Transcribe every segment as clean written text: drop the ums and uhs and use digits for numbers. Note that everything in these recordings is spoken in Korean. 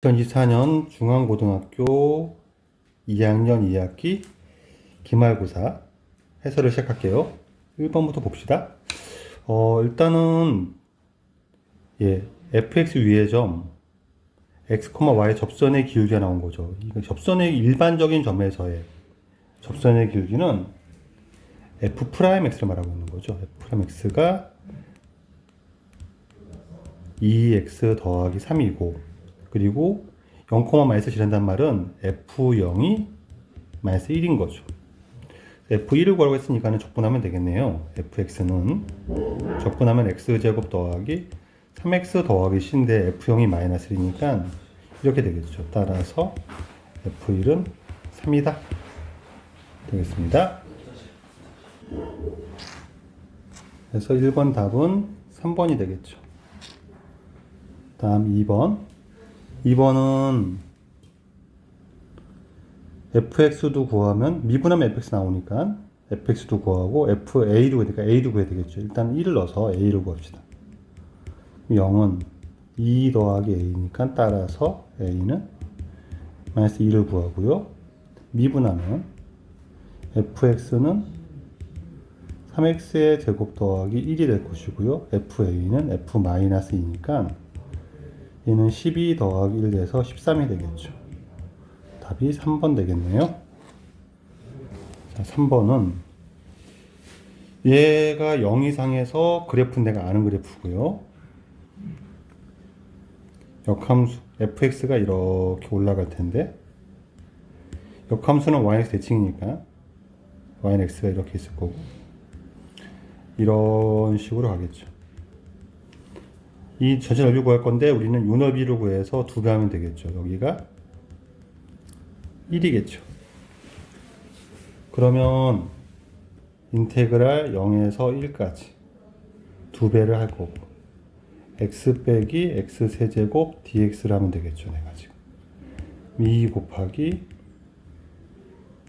2024년 중앙고등학교 2학년 2학기 기말고사 해설을 시작할게요. 1번부터 봅시다. 일단은 fx 위의 점 x, y 접선의 기울기가 나온 거죠. 이거 접선의 일반적인 점에서의 접선의 기울기는 f'x를 말하고 있는 거죠. f'x가 2x 더하기 3이고, 그리고 0, 마이너스 지른다는 말은 f0이 마이너스 1인 거죠. f1을 구하라고 했으니까 적분하면 되겠네요. fx는 적분하면 x제곱 더하기 3x 더하기 c인데 f0이 마이너스 1이니까 이렇게 되겠죠. 따라서 f1은 3이다 되겠습니다. 그래서 1번 답은 3번이 되겠죠. 다음 2번은 fx도 구하면 미분하면 fx 나오니까 fx도 구하고 fa도 구하니까 a도 구해야 되겠죠. 일단 1을 넣어서 a를 구합시다. 0은 2 더하기 a니까 따라서 a는 마이너스 2를 구하고요. 미분하면 fx는 3x의 제곱 더하기 1이 될 것이고요. fa는 f 마이너스 2니까 얘는 12 더하기 1 돼서 13이 되겠죠. 답이 3번 되겠네요. 자, 3번은 얘가 0 이상에서 그래프는 내가 아는 그래프고요. 역함수 fx가 이렇게 올라갈 텐데 역함수는 yx 대칭이니까 yx가 이렇게 있을 거고 이런 식으로 가겠죠. 이 전체 넓이 구할 건데 우리는 요 넓이를 구해서 2배 하면 되겠죠. 여기가 1이겠죠. 그러면 인테그랄 0에서 1까지 2배를 할 거고 x 빼기 x 세제곱 dx를 하면 되겠죠. 내가 지금 2 곱하기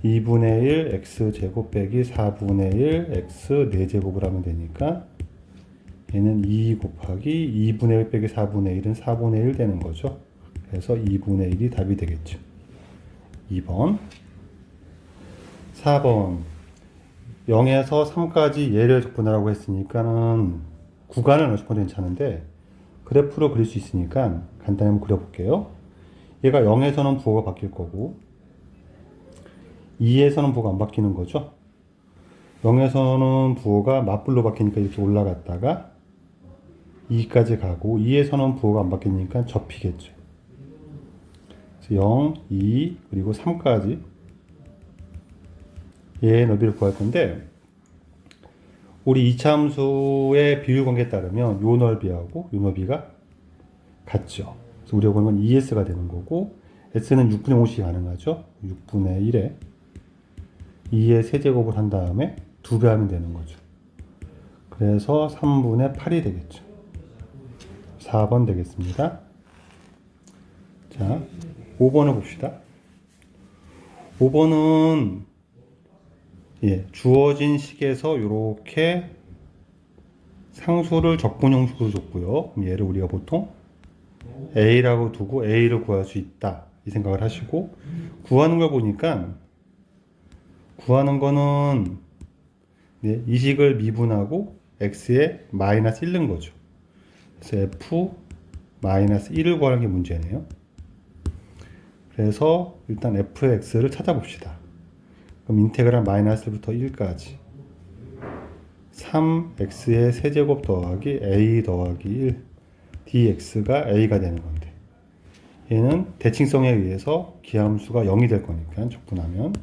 2분의 1 x 제곱 빼기 4분의 1 x 4제곱을 하면 되니까 얘는 2 곱하기 2분의 1 빼기 4분의 1은 4분의 1 되는 거죠. 그래서 2분의 1이 답이 되겠죠. 2번. 4번. 0에서 3까지 얘를 적분하라고 했으니까는 구간은 어찌 보면 괜찮은데 그래프로 그릴 수 있으니까 간단히 한번 그려볼게요. 얘가 0에서는 부호가 바뀔 거고 2에서는 부호가 안 바뀌는 거죠. 0에서는 부호가 맞불로 바뀌니까 이렇게 올라갔다가 2까지 가고 2에서는 부호가 안 바뀌니까 접히겠죠. 그래서 0, 2, 그리고 3까지 얘의 넓이를 구할 건데 우리 이차함수의 비율 관계에 따르면 요 넓이하고 요 넓이가 같죠. 그래서 우리가 보는 건 2s가 되는 거고 s는 6분의 5씩 가능하죠. 6분의 1에 2의 세제곱을 한 다음에 2배 하면 되는 거죠. 그래서 3분의 8이 되겠죠. 4번 되겠습니다. 자, 5번을 봅시다. 5번은 주어진 식에서 이렇게 상수를 적분 형식으로 줬고요. 그럼 얘를 우리가 보통 a라고 두고 a를 구할 수 있다 이 생각을 하시고 구하는 걸 보니까 구하는 거는 이 식을 미분하고 x에 마이너스 1 넣은 거죠. 그래서 f 마이너스 1을 구하는 게 문제네요. 그래서 일단 fx를 찾아봅시다. 그럼 인테그랄 마이너스 1부터 1까지 3x의 세제곱 더하기 a 더하기 1 dx가 a가 되는 건데 얘는 대칭성에 의해서 기함수가 0이 될 거니까 적분하면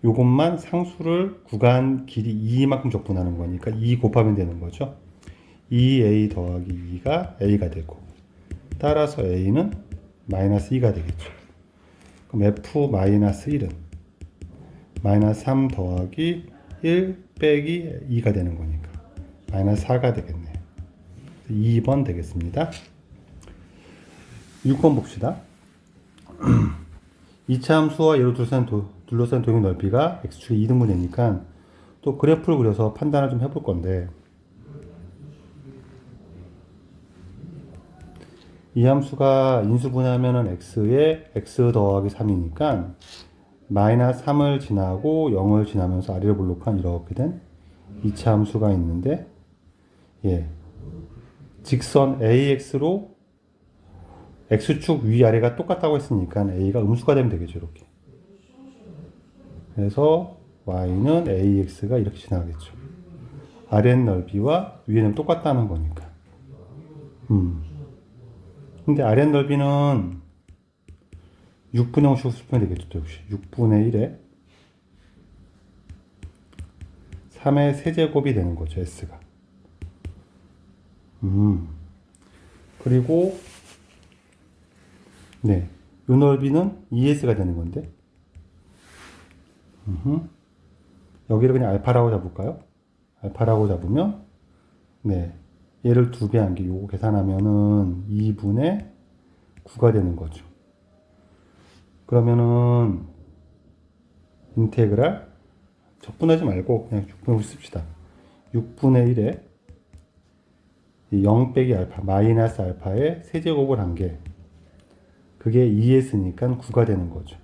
요것만 상수를 구간 길이 2만큼 적분하는 거니까 2 곱하면 되는 거죠. 2a 더하기 2가 a가 되고 따라서 a는 마이너스 2가 되겠죠. 그럼 f 마이너스 1은 마이너스 3 더하기 1 빼기 2가 되는 거니까 마이너스 4가 되겠네요. 2번 되겠습니다. 6번 봅시다. 이차함수와 얘로 둘러싼 도형 넓이가 x축의 2등분이니까 또 그래프를 그려서 판단을 좀 해볼 건데 이 함수가 인수분해하면은 x에 x 더하기 3이니까 마이너스 3을 지나고 0을 지나면서 아래로 볼록한 이렇게 된 2차 함수가 있는데, 예, 직선 AX로 X축 위아래가 똑같다고 했으니까 A가 음수가 되면 되겠죠, 이렇게. 그래서 Y는 AX가 이렇게 지나가겠죠. 아랫 넓이와 위에는 똑같다는 거니까. 근데 아랫 넓이는 6분의 5씩 수평이 되겠죠, 역시. 6분의 1에 3의 세제곱이 되는 거죠, S가. 그리고, 네, 요 넓이는 2S가 되는 건데, 여기를 그냥 알파라고 잡을까요? 알파라고 잡으면, 네, 얘를 2배 한 게 요거 계산하면은 2분의 9가 되는 거죠. 그러면은 인테그랄 적분하지 말고 그냥 6분의 5 씁시다. 6분의 1에 0 빼기 알파 마이너스 알파의 세제곱을 한 게 그게 2S니까 9가 되는 거죠.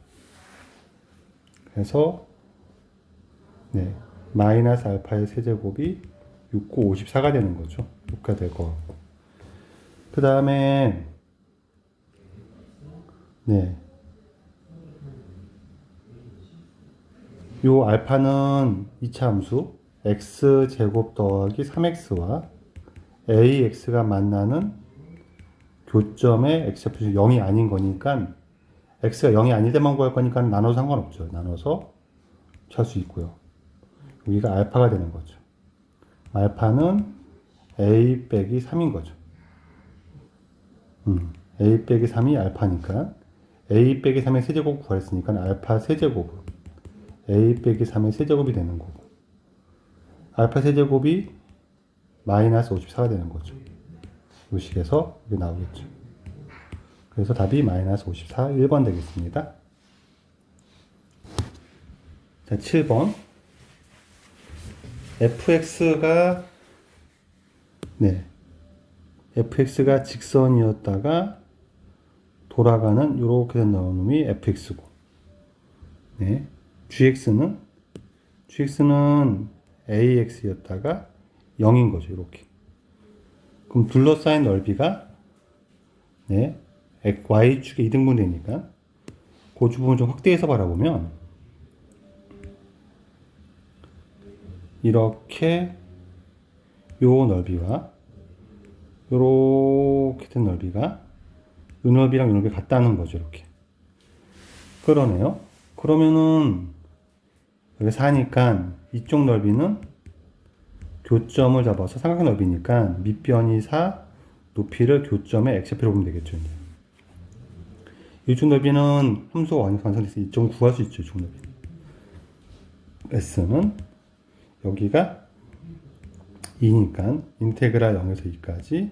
그래서 네, 마이너스 알파의 세제곱이 6, 9, 54가 되는 거죠. 6가 될 것 같고. 그 다음에 네, 요 알파는 2차 함수 x제곱 더하기 3x와 ax가 만나는 교점의 x좌표 0이 아닌 거니까 x가 0이 아닐 때만 구할 거니까 나눠서 상관없죠. 나눠서 찰 수 있고요. 여기가 알파가 되는 거죠. 알파는 a 빼기 3인 거죠. a 빼기 3이 알파니까 a 빼기 3의 세제곱 구했으니까 알파 세제곱 a 빼기 3의 세제곱이 되는 거고, 알파 세제곱이 마이너스 54가 되는 거죠. 이 식에서 이게 나오겠죠. 그래서 답이 마이너스 54, 1번 되겠습니다. 자, 7번. fx가, 네, fx가 직선이었다가 돌아가는 이렇게 된 놈이 fx고, 네, gx는 ax였다가 0인 거죠, 이렇게. 그럼 둘러싸인 넓이가, 네, y축의 2등분 되니까 그 부분 좀 확대해서 바라보면 이렇게 요 넓이와 요렇게 된 넓이가 요 넓이랑 요 넓이 같다는 거죠, 이렇게. 그러네요. 그러면은 여기서 하니까 이쪽 넓이는 교점을 잡아서 삼각형 넓이니까 밑변이 4, 높이를 교점의 x좌표로 보면 되겠죠, 이제. 이쪽 넓이는 함수가 완성돼서 이쪽은 구할 수 있죠, 이쪽 넓이. s는 여기가 2니까 인테그랄 0에서 2까지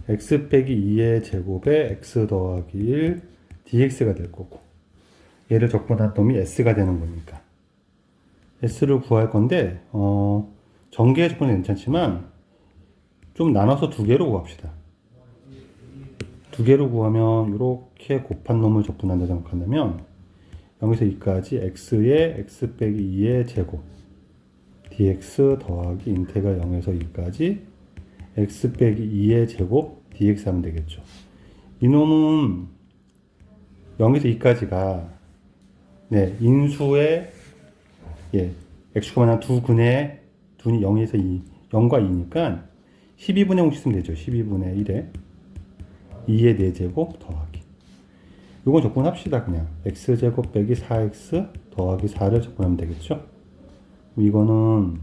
x 빼기 2의 제곱에 x 더하기 1 dx가 될 거고, 얘를 적분한 놈이 s가 되는 거니까 s를 구할 건데, 전개 적분은 괜찮지만 좀 나눠서 두 개로 구합시다. 두 개로 구하면 이렇게 곱한 놈을 적분한다 생각한다면 0에서 2까지 x의 x 빼기 2의 제곱 dx 더하기 인테그랄 0에서 2까지 x 빼기 2의 제곱 dx 하면 되겠죠. 이놈은 0에서 2까지가 네, 인수의 예, x축만 두 근의 둘이 0에서 2, 0과 2니까 12분의 5 쓰면 되죠. 12분의 1에 2의 4제곱 더하기. 이건 적분합시다. 그냥 x제곱 빼기 4x 더하기 4를 적분하면 되겠죠. 이거는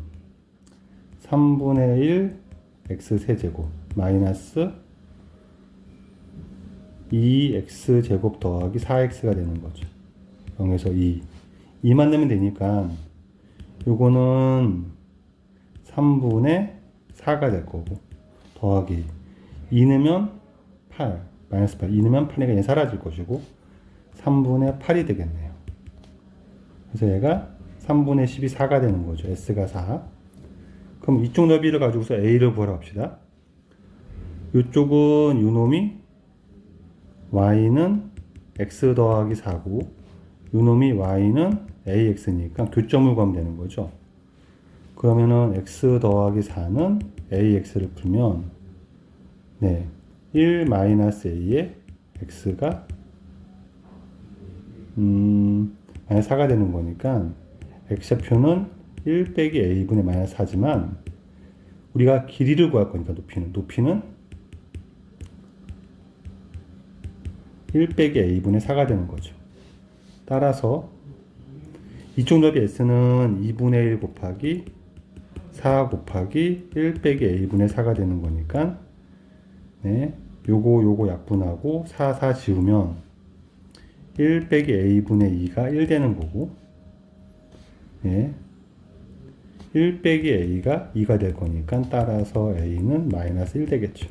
3분의 1 x 세제곱 마이너스 2x제곱 더하기 4x가 되는 거죠. 0에서 2만 내면 되니까 요거는 3분의 4가 될 거고, 더하기 2 넣으면 8, 마이너스 8, 2 넣으면 8이니까 얘 사라질 것이고 3분의 8이 되겠네요. 그래서 얘가 3분의 10이 4가 되는 거죠. s가 4. 그럼 이쪽 넓이를 가지고서 a를 구하라 합시다. 이쪽은 요 놈이 y는 x 더하기 4고 요놈이 y는 ax니까 교점을 구하면 되는 거죠. 그러면은 x 더하기 4는 ax를 풀면 1 마이너스 a에 x가 마이너스 4가 되는 거니까 x좌표는 1 빼기 a분의 마이너스 4지만 우리가 길이를 구할 거니까 높이는 1 빼기 a분의 4가 되는 거죠. 따라서 이쪽 넓이 s는 2분의 1 곱하기 4 곱하기 1 빼기 a분의 4가 되는 거니까 요거 약분하고 4 지우면 1 빼기 a분의 2가 1 되는 거고 1 빼기 a가 2가 될 거니까 따라서 a는 마이너스 1 되겠죠.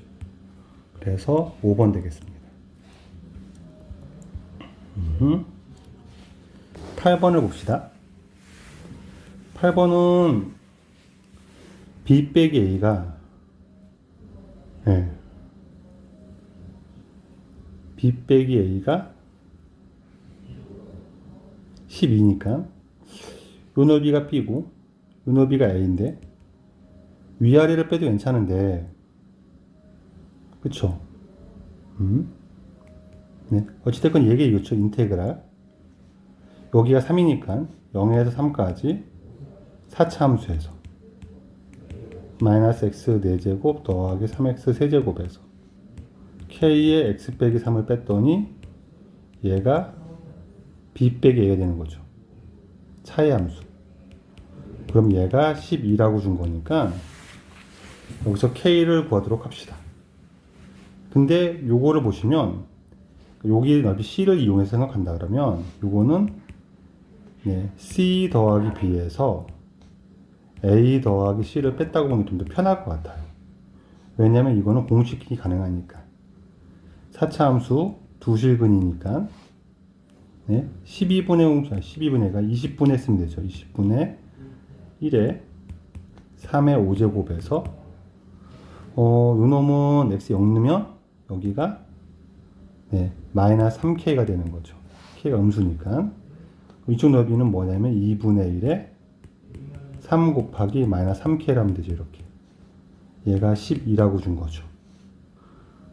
그래서 5번 되겠습니다. 8번을 봅시다. 8번은 b 빼기 a가 b 빼기 a가 12니까 요 넓이가 b고 요 넓이가 a인데 위아래를 빼도 괜찮은데 그쵸? 어찌됐건 얘기 이거죠. 인테그랄 여기가 3이니까 0에서 3까지 4차 함수에서 마이너스 x 4제곱 더하기 3x 세제곱에서 k의 x 빼기 3을 뺐더니 얘가 b 빼기 a가 되는 거죠. 차의 함수. 그럼 얘가 12라고 준 거니까 여기서 k를 구하도록 합시다. 근데 요거를 보시면 여기 넓이 c를 이용해서 생각한다 그러면 요거는 c 더하기 b에서 a 더하기 c를 뺐다고 보면 좀 더 편할 것 같아요. 왜냐면 이거는 공식이 가능하니까. 4차 함수 두 실근이니까 12분의 12분의가 20분의 쓰면 되죠. 20분의 1에 3의 5제곱에서 요 놈은 x 0 넣으면 여기가 마이너스 3k가 되는 거죠. k가 음수니까. 이쪽 넓이는 뭐냐면 2분의 1에 3 곱하기 마이너스 3k를 하면 되죠. 이렇게. 얘가 12라고 준 거죠.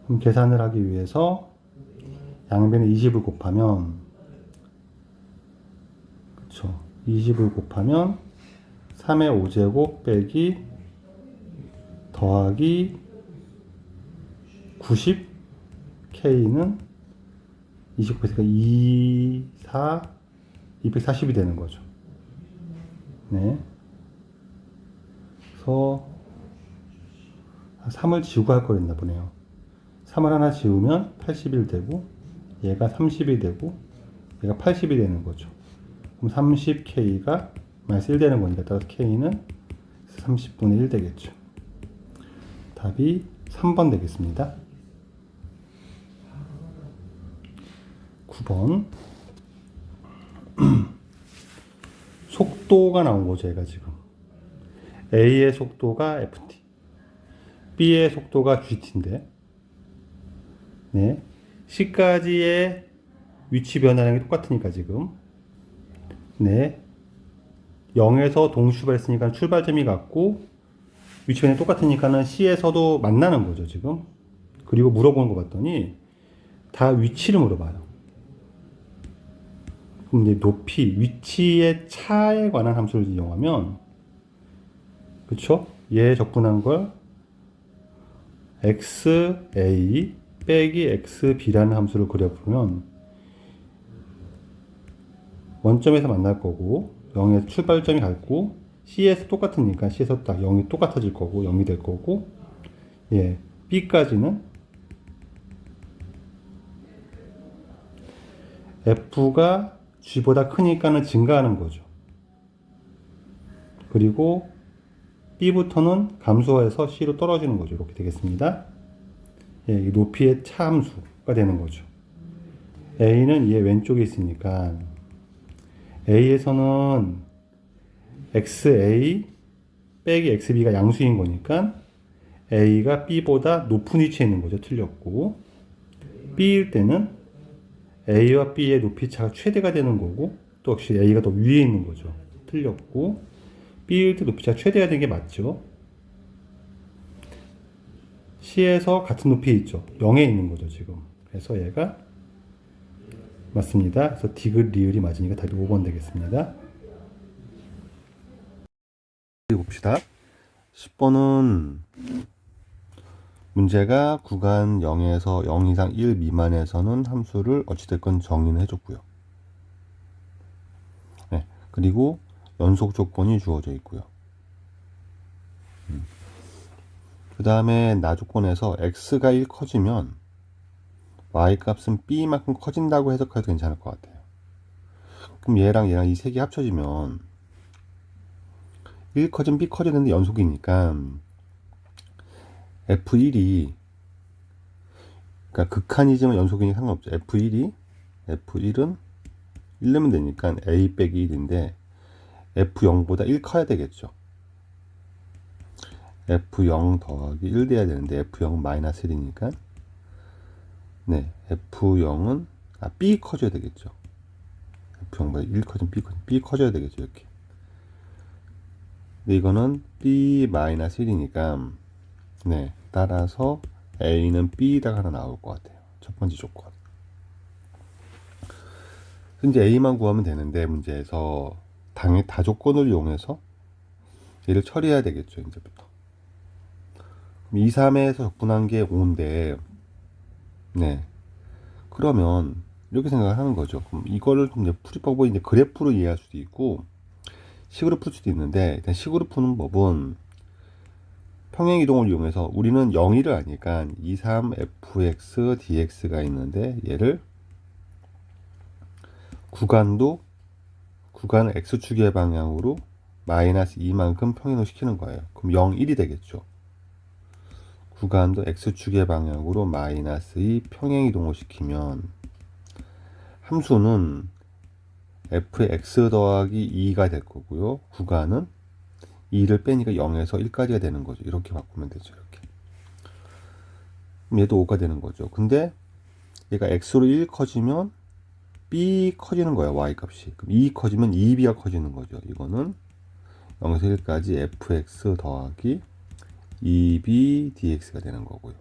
그럼 계산을 하기 위해서 양변에 20을 곱하면 그쵸. 20을 곱하면 3의 5제곱 빼기 더하기 90 k는 29에서 2, 4, 240이 되는 거죠. 그래서 3을 지우고 할 거였나 보네요. 3을 하나 지우면 81 되고 얘가 30이 되고 얘가 80이 되는 거죠. 그럼 30k가 마이너스 1 되는 거니까 따라서 k는 30분의 1 되겠죠. 답이 3번 되겠습니다. 9번 속도가 나온 거죠. 얘가 지금 A의 속도가 FT B의 속도가 GT인데 C까지의 위치 변화량이 똑같으니까 지금 0에서 동출발했으니까 출발점이 같고 위치 변화량이 똑같으니까는 C에서도 만나는 거죠 지금. 그리고 물어보는 거 봤더니 다 위치를 물어봐요. 그럼 이제 높이, 위치의 차에 관한 함수를 이용하면, 그쵸? 얘 적분한 걸 xa 빼기 xb라는 함수를 그려보면 원점에서 만날 거고 0에서 출발점이 같고 C에서 똑같으니까 C에서 딱 0이 똑같아질 거고 0이 될 거고 B까지는 F가 G보다 크니까는 증가하는 거죠. 그리고 B부터는 감소해서 C로 떨어지는 거죠. 이렇게 되겠습니다. 이 높이의 차함수가 되는 거죠. A는 얘 왼쪽에 있으니까 A에서는 XA 빼기 XB가 양수인 거니까 A가 B보다 높은 위치에 있는 거죠. 틀렸고 B일 때는 A와 B의 높이 차가 최대가 되는 거고 또 역시 A가 더 위에 있는 거죠. 틀렸고 B일 때 높이 차가 최대가 되는 게 맞죠. C에서 같은 높이에 있죠. 0에 있는 거죠 지금. 그래서 얘가 맞습니다. 그래서 디귿 리을이 맞으니까 답이 5번 되겠습니다. 봅시다. 10번은 문제가 구간 0에서 0 이상 1 미만에서는 함수를 어찌됐건 정의는 해줬고요. 네, 그리고 연속 조건이 주어져 있고요. 그 다음에 나 조건에서 x가 1 커지면 y 값은 b만큼 커진다고 해석해도 괜찮을 것 같아요. 그럼 얘랑 이 세 개 합쳐지면 1 커진 b 커지는데 연속이니까 F1이 그러니까 극한이지만 연속이니 상관없죠. F1은 1 넣으면 되니까 A 빼기 1인데 F0보다 1 커야 되겠죠. F0 더하기 1 돼야 되는데 F0은 마이너스 1이니까 네, F0은 B 커져야 되겠죠. F0보다 1 커진 B 커져야 되겠죠. 이렇게. 근데 이거는 B 마이너스 1이니까 네, 따라서 A는 B에다가 하나 나올 것 같아요. 첫 번째 조건. 이제 A만 구하면 되는데 문제에서 당연히 다조건을 이용해서 얘를 처리해야 되겠죠. 이제부터. 2, 3에서 접근한 게 5인데 네. 그러면 이렇게 생각을 하는 거죠. 그럼 이거를 이제 풀이 방법이 이제 그래프로 이해할 수도 있고 식으로 풀 수도 있는데 일단 식으로 푸는 법은 평행 이동을 이용해서 우리는 0, 1을 아니까 2, 3, fx, dx가 있는데 얘를 구간도 구간을 x축의 방향으로 마이너스 2만큼 평행을 시키는 거예요. 그럼 0, 1이 되겠죠. 구간도 x축의 방향으로 마이너스 2 평행 이동을 시키면 함수는 f의 x 더하기 2가 될 거고요. 구간은 2를 빼니까 0에서 1까지가 되는 거죠. 이렇게 바꾸면 되죠. 이렇게. 그럼 얘도 5가 되는 거죠. 근데 얘가 x로 1 커지면 b 커지는 거예요. y 값이. 그럼 2 커지면 2b가 커지는 거죠. 이거는 0에서 1까지 fx 더하기 2b dx가 되는 거고요.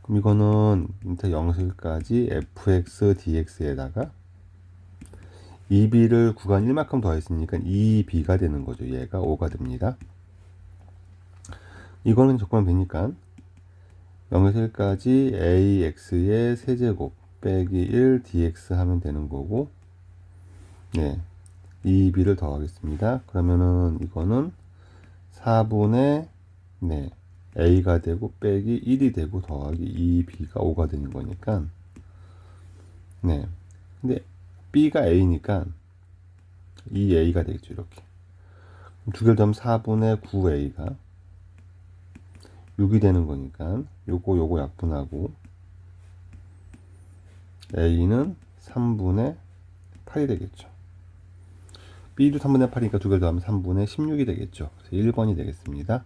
그럼 이거는 인터 0에서 1까지 fx dx에다가 2b를 구간 1만큼 더했으니까 2b가 되는 거죠. 얘가 5가 됩니다. 이거는 적으면 되니까 0에서 1까지 ax의 세제곱 빼기 1 dx 하면 되는 거고 네, 2b를 더하겠습니다. 그러면은 이거는 4분의 네, a가 되고 빼기 1이 되고 더하기 2b가 5가 되는 거니까 네, 근데 b가 a니까 2a가 되겠죠. 이렇게 두 개를 더하면 4분의 9a가 6이 되는 거니까 요거 약분하고 a는 3분의 8이 되겠죠. b도 3분의 8이니까 두 개를 더하면 3분의 16이 되겠죠. 그래서 1번이 되겠습니다.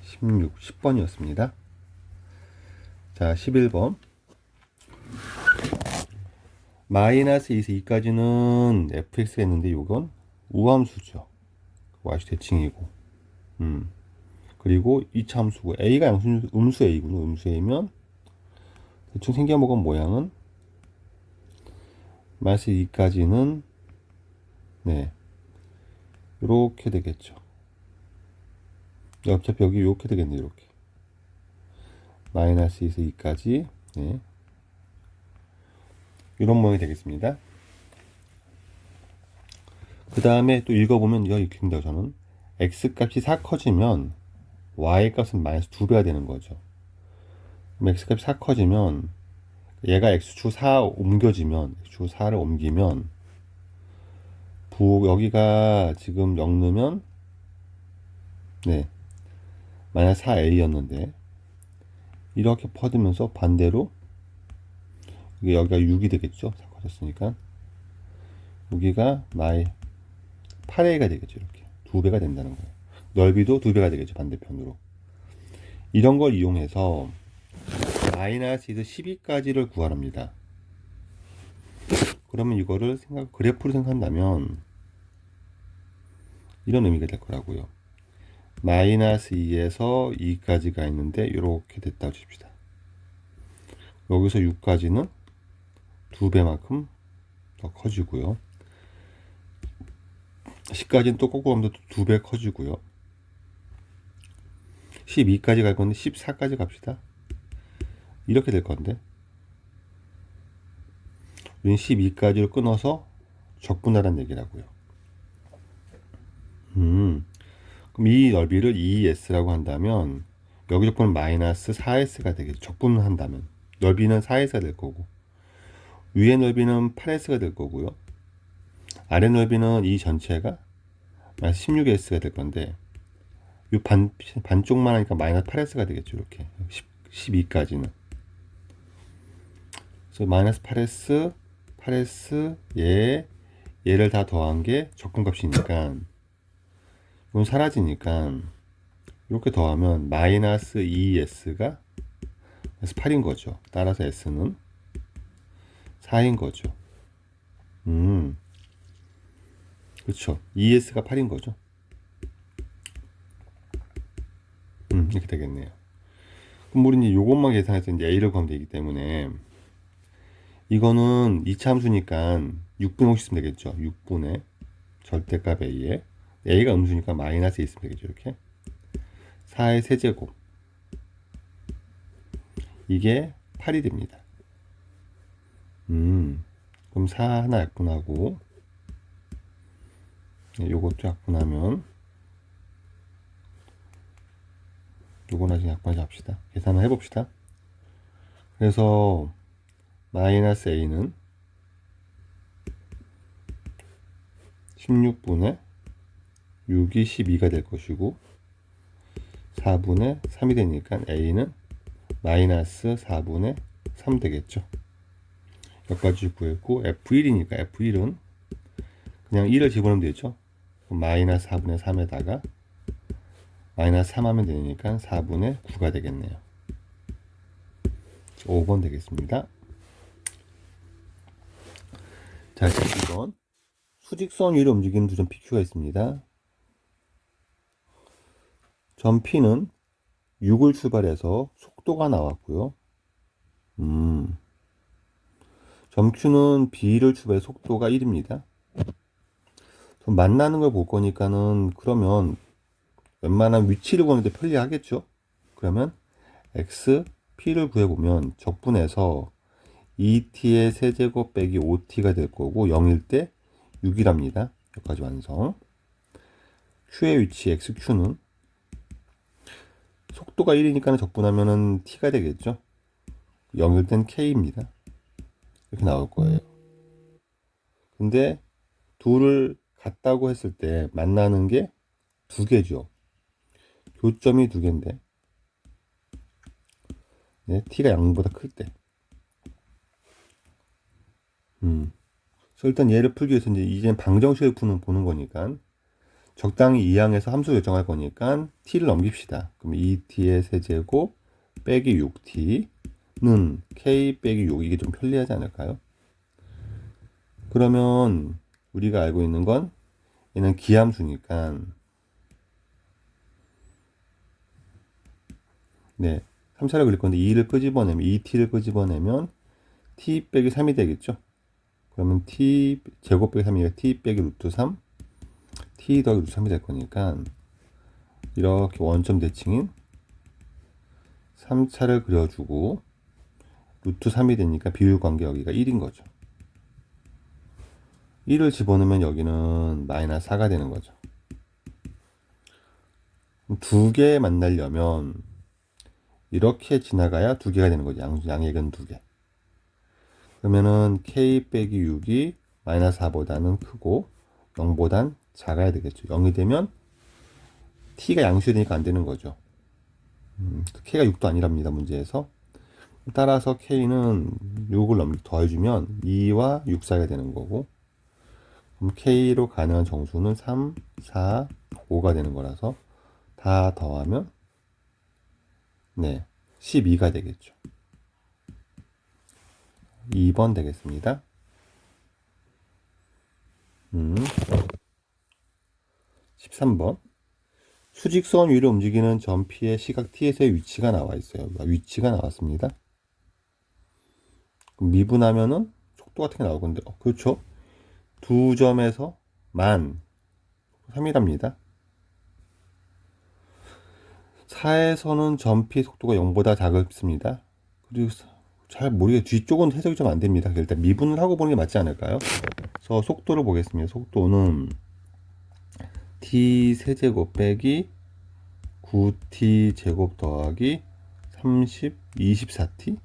10번이었습니다. 자, 11번. 마이너스 2에서 2까지는 fx가 있는데 이건 우함수죠. y수 대칭이고. 그리고 2차 함수고 a가 음수 a군요. 음수 a면 대충 생겨먹은 모양은 마이너스 2까지는 네, 이렇게 되겠죠. 어차피 여기 이렇게 되겠네요. 이렇게 마이너스 2에서 2까지 네. 이런 모양이 되겠습니다. 그 다음에 또 읽어보면 이렇게 된다고 저는 x 값이 4 커지면 y 값은 마이너스 2배가 되는 거죠. 그럼 x 값이 4 커지면 얘가 x축 4 옮겨지면 x축 4를 옮기면 여기가 지금 0 넣으면 네 마이너스 4a였는데 이렇게 퍼지면서 반대로 여기가 6이 되겠죠. 4 커졌으니까 여기가 8a가 되겠죠. 이렇게 2배가 된다는 거예요. 넓이도 2배가 되겠죠. 반대편으로. 이런 걸 이용해서 마이너스에서 12까지를 구하랍니다. 그러면 이거를 그래프로 생각한다면 이런 의미가 될 거라고요. 마이너스 2에서 2까지가 있는데 이렇게 됐다고 칩시다. 여기서 6까지는 2배만큼 더 커지고요. 10까지는 또 거꾸로 가면 2배 커지고요. 12까지 갈 건데 14까지 갑시다. 이렇게 될 건데 우리는 12까지를 끊어서 적분하라는 얘기라고요. 그럼 이 넓이를 2s라고 한다면 여기 적분은 마이너스 4s가 되겠죠. 적분을 한다면 넓이는 4s가 될 거고 위의 넓이는 8s가 될 거고요. 아래 넓이는 이 전체가 16s가 될 건데 이 반쪽만 하니까 마이너스 8s가 되겠죠. 이렇게 12까지는 그래서 마이너스 8s 얘를 다 더한 게 적분값이니까 이건 사라지니까 이렇게 더하면 마이너스 2s가 8인 거죠. 따라서 s는 4인 거죠. 그렇죠. 2s가 8인 거죠. 이렇게 되겠네요. 그럼 우리는 이것만 계산해서 이제 a를 구하면 되기 때문에 이거는 2차 함수니까 6분의 5 있으면 되겠죠. 6분의 절대값 a에 a가 음수니까 마이너스 2 있으면 되겠죠. 이렇게 4의 세제곱 이게 8이 됩니다. 그럼 4 하나 약분하고 요것도 약분하면 요거 나중에 약분하자 합시다. 계산을 해봅시다. 그래서 마이너스 a는 16분의 6이 12가 될 것이고 4분의 3이 되니까 a는 마이너스 4분의 3 되겠죠. 여기까지 구했고 f1이니까 f1은 그냥 1을 집어넣으면 되죠. 마이너스 4분의 3에다가 마이너스 3 하면 되니까 4분의 9가 되겠네요. 5번 되겠습니다. 자, 2번 수직선 위로 움직이는 두 점 PQ가 있습니다. 점 P는 6을 출발해서 속도가 나왔고요. 점 Q는 B를 출발해 속도가 1입니다. 만나는 걸 볼 거니까는 그러면 웬만한 위치를 구하는데 편리하겠죠. 그러면 x, p를 구해보면 적분해서 2t의 세제곱 빼기 5t가 될 거고 0일 때 6이랍니다. 여기까지 완성. q의 위치 xq는 속도가 1이니까 적분하면은 t가 되겠죠. 0일 땐 k입니다. 이렇게 나올 거예요. 근데 둘을 같다고 했을 때 만나는 게 두 개죠. 교점이 두 개인데 네, t가 0보다 클 때. 그래서 일단 얘를 풀기 위해서 이제 방정식을 보는 거니까 적당히 이항해서 함수 결정할 거니까 t를 넘깁시다. 그럼 2t의 세제곱 빼기 6t는 k 빼기 6 이게 좀 편리하지 않을까요? 그러면 우리가 알고 있는 건 얘는 기함수니까 네, 3차를 그릴 건데 2를 끄집어내면 2t를 끄집어내면 t 빼기 3이 되겠죠. 그러면 t 제곱 빼기 3이니까 t 빼기 루트 3 t 더하기 루트 3이 될 거니까 이렇게 원점 대칭인 3차를 그려주고 루트 3이 되니까 비율 관계 여기가 1인 거죠. 1을 집어넣으면 여기는 마이너스 4가 되는 거죠. 두 개 만나려면 이렇게 지나가야 두 개가 되는 거죠. 양액은 두 개. 그러면은 k 빼기 6이 마이너스 4보다는 크고 0보단 작아야 되겠죠. 0이 되면 t가 양수이 되니까 안 되는 거죠. k가 6도 아니랍니다. 문제에서. 따라서 k는 6을 더해주면 2와 6 사이가 되는 거고 그럼 k로 가능한 정수는 3, 4, 5가 되는 거라서 다 더하면 네 12가 되겠죠. 2번 되겠습니다. 13번. 수직선 위로 움직이는 점피의 시각 t에서의 위치가 나와 있어요. 위치가 나왔습니다. 미분하면은 속도 같은 게 나올 건데, 그렇죠. 두 점에서 만 3이랍니다. 4에서는 점피 속도가 0보다 작습니다. 그리고 잘 모르게 뒤쪽은 해석이 좀 안 됩니다. 일단 미분을 하고 보는 게 맞지 않을까요? 그래서 속도를 보겠습니다. 속도는 t 세제곱 빼기 9t 제곱 더하기 30, 24t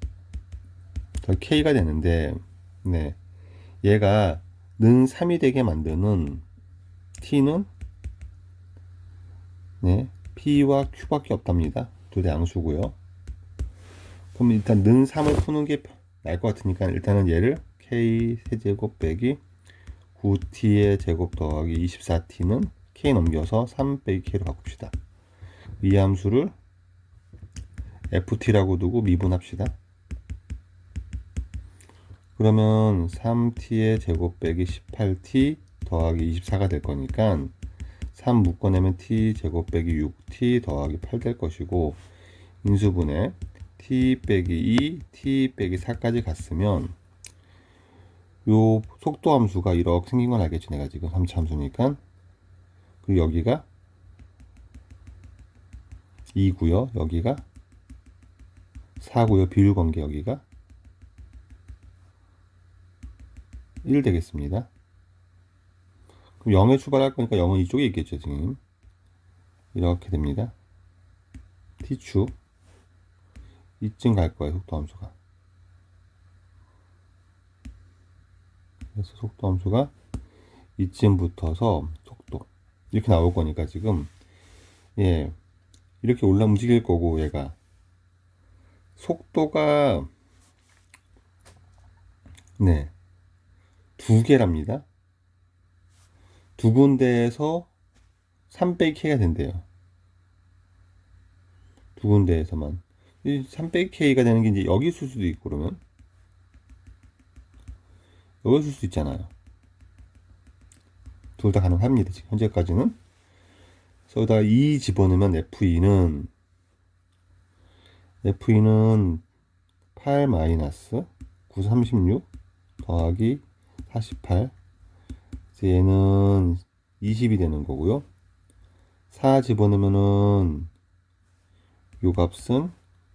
더 k가 되는데, 네, 얘가 는 3이 되게 만드는 t는 네, p와 q밖에 없답니다. 둘 다 양수고요. 그럼 일단 는 3을 푸는 게 나을 것 같으니까 일단은 얘를 k 세제곱 빼기 9t의 제곱 더하기 24t는 k 넘겨서 3 빼기 k로 바꿉시다. 이 함수를 ft라고 두고 미분합시다. 그러면 3t의 제곱 빼기 18t 더하기 24가 될 거니까 3 묶어내면 t 제곱 빼기 6t 더하기 8 될 것이고, 인수분해 t 빼기 2, t 빼기 4까지 갔으면 요 속도 함수가 이렇게 생긴 건 알겠죠? 내가 지금 3차 함수니까. 그리고 여기가 2고요. 여기가 4고요. 비율 관계 여기가 1 되겠습니다. 그럼 0에 출발할 거니까 0은 이쪽에 있겠죠, 지금. 이렇게 됩니다. t축 이쯤 갈 거예요, 속도 함수가. 그래서 속도 함수가 이쯤 붙어서 속도 이렇게 나올 거니까 지금, 예, 이렇게 올라 움직일 거고, 얘가 속도가 네, 두 개랍니다. 두 군데에서 300K가 된대요. 두 군데에서만. 이 300K가 되는 게 이제 여기 있을 수도 있고, 그러면 여기 있을 수도 있잖아요. 둘 다 가능합니다. 지금 현재까지는. 그래서 여기다가 2 집어넣으면 F는 8 마이너스 9, 36 더하기 48. 얘는 20이 되는 거고요. 4 집어넣으면은 요 값은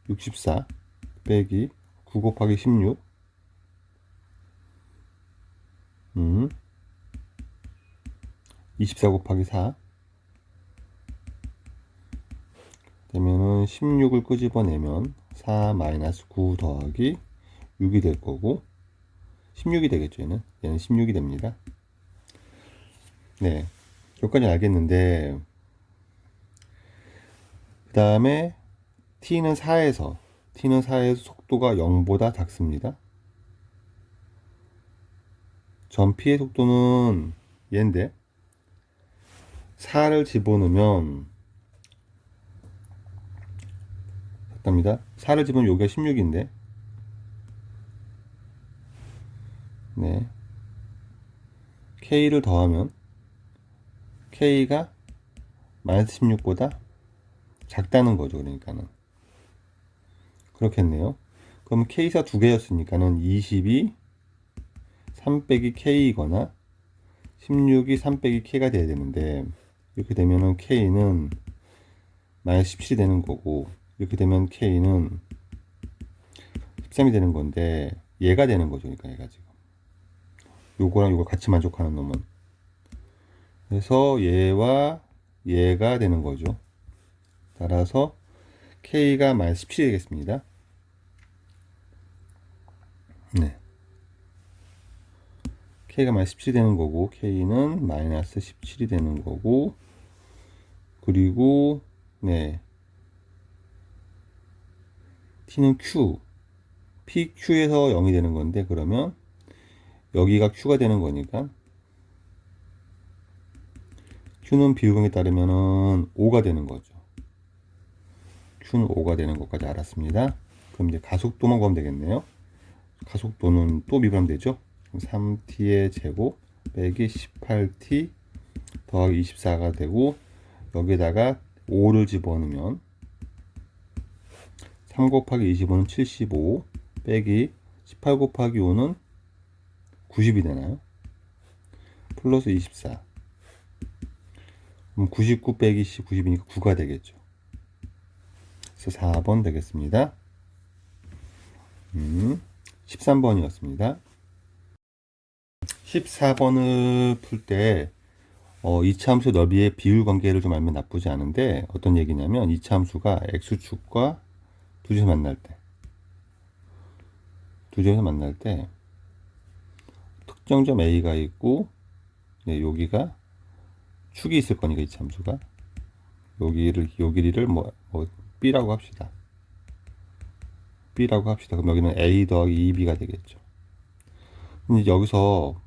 64 빼기 9 곱하기 16 24 곱하기 4 되면은 16을 끄집어내면 4 마이너스 9 더하기 6이 될 거고, 16이 되겠죠. 얘는 16이 됩니다. 네, 여기까지 알겠는데, 그 다음에 t는 4에서 속도가 0보다 작습니다. 점피의 속도는 얘인데 4를 집어넣으면 답니다. 4를 집어넣으면 여기가 16인데, 네, k를 더하면 k가 마이너스 16보다 작다는 거죠. 그러니까는 그렇겠네요. 그럼 k가 두 개였으니까는 20이 3 빼기 k이거나 16이 3 빼기 k가 돼야 되는데, 이렇게 되면은 k는 마이너스 17이 되는 거고, 이렇게 되면 k는 13이 되는 건데, 얘가 되는 거죠. 그러니까 얘가 지금 요거랑 요거 같이 만족하는 놈은, 그래서 얘와 얘가 되는 거죠. 따라서 k가 마이너스 17이 되겠습니다. 네, k가 마이너스 17이 되는 거고, k는 마이너스 17이 되는 거고, 그리고 네, t는 q, pq에서 0이 되는 건데, 그러면 여기가 q가 되는 거니까 q는 비율공에 따르면은 5가 되는 거죠. q는 5가 되는 것까지 알았습니다. 그럼 이제 가속도만 구하면 되겠네요. 가속도는 또 미분하면 되죠. 3t의 제곱 빼기 18t 더하기 24가 되고, 여기에다가 5를 집어넣으면 3 곱하기 25는 75 빼기 18 곱하기 5는 90이 되나요? 플러스 24. 그럼 99 빼기 90이니까 9가 되겠죠. 그래서 4번 되겠습니다. 13번이었습니다. 14번을 풀 때 이차함수 넓이의 비율 관계를 좀 알면 나쁘지 않은데, 어떤 얘기냐면 이차함수가 x축과 두 점에서 만날 때 특정점 A가 있고, 네, 여기가 축이 있을 거니까 이차함수가 요 길이를 B라고 합시다. 그럼 여기는 A 더하기 2B가 되겠죠. 근데 여기서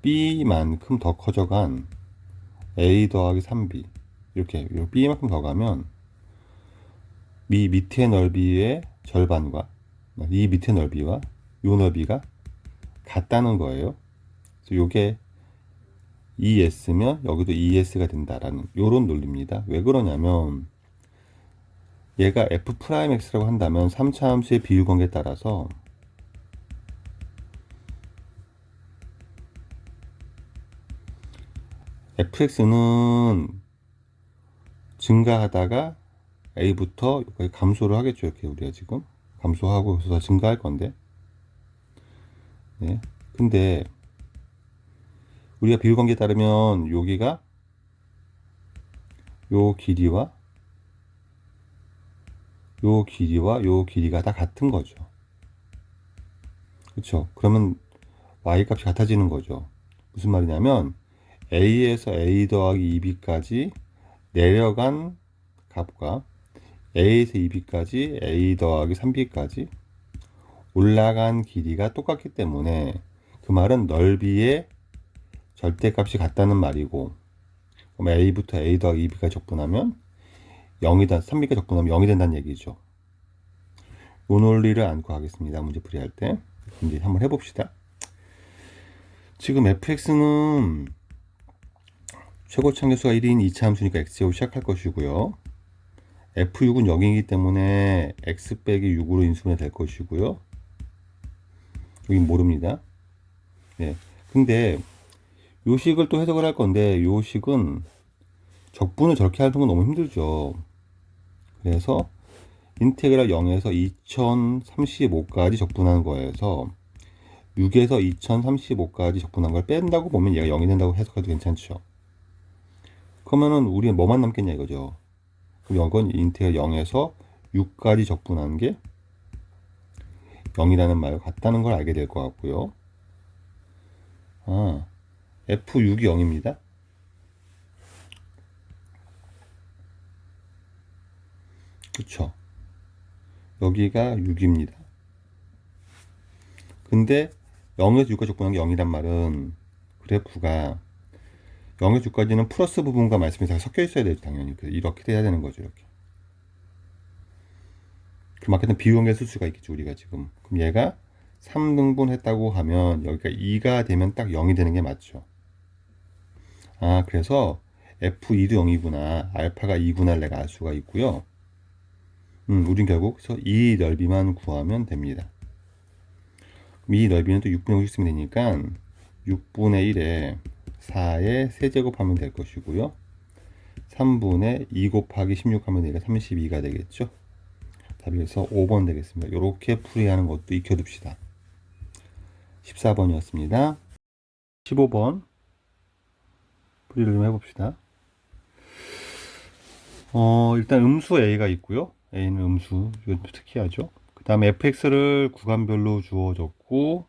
B만큼 더 커져간 A 더하기 3B, 이렇게 B만큼 더 가면 밑의 넓이의 절반과 이 밑의 넓이와 요 넓이가 같다는 거예요. 그래서 요게 ES면 여기도 ES가 된다라는 요런 논리입니다. 왜 그러냐면, 얘가 F'X라고 한다면 3차 함수의 비율 관계에 따라서 fx는 증가하다가 a부터 감소를 하겠죠. 이렇게 우리가 지금 감소하고 그래서 증가할 건데, 네. 근데 우리가 비율 관계에 따르면 여기가 요 길이와 요 길이가 다 같은 거죠. 그렇죠? 그러면 y 값이 같아지는 거죠. 무슨 말이냐면 a에서 a 더하기 2b까지 내려간 값과 a에서 2b까지 a 더하기 3b까지 올라간 길이가 똑같기 때문에, 그 말은 넓이의 절대값이 같다는 말이고, 그럼 a부터 a 더하기 2b까지 적분하면 0이다, 3b까지 적분하면 0이 된다는 얘기죠. 이 논리를 안고 하겠습니다. 문제 풀이할 때. 이제 한번 해봅시다. 지금 fx는 최고 참계수가 1인 2차 함수니까 x제곱 시작할 것이고요. f6은 0이기 때문에 x 빼기 6으로 인수분해 될 것이고요. 여긴 모릅니다. 네. 근데 요 식을 또 해석을 할 건데, 요 식은 적분을 저렇게 하는 건 너무 힘들죠. 그래서 인테그랄 0에서 2035까지 적분하는 거에서 6에서 2035까지 적분한 걸 뺀다고 보면 얘가 0이 된다고 해석해도 괜찮죠. 그러면은 우리는 뭐만 남겠냐 이거죠. 그럼 이건 인테그랄 0에서 6까지 적분하는 게 0이라는 말과 같다는 걸 알게 될 것 같고요. F6이 0입니다. 그쵸? 여기가 6입니다. 근데 0에서 6까지 적분한 게 0이란 말은 그래프가 0에서 6까지는 플러스 부분과 마이너스 부분이 섞여 있어야 되죠, 당연히. 이렇게 돼야 되는 거죠, 이렇게. 그만큼 비용의 쓸 수가 있겠죠, 우리가 지금. 그럼 얘가 3등분 했다고 하면 여기가 2가 되면 딱 0이 되는 게 맞죠. 그래서 F2도 0이구나, 알파가 2구나를 내가 알 수가 있고요. 우린 결국 이 넓이만 구하면 됩니다. 그럼 이 넓이는 또 6분의 5 쓰면 되니까 6분의 1에 4의 세제곱하면 될 것이고요. 3분의 2 곱하기 16 하면 되니까 32가 되겠죠. 답이 그래서 5번 되겠습니다. 이렇게 풀이하는 것도 익혀둡시다. 14번이었습니다. 15번 풀이를 좀 해봅시다. 일단 음수 A가 있고요. A는 음수, 이건 특이하죠. 그 다음에 fx를 구간별로 주어졌고,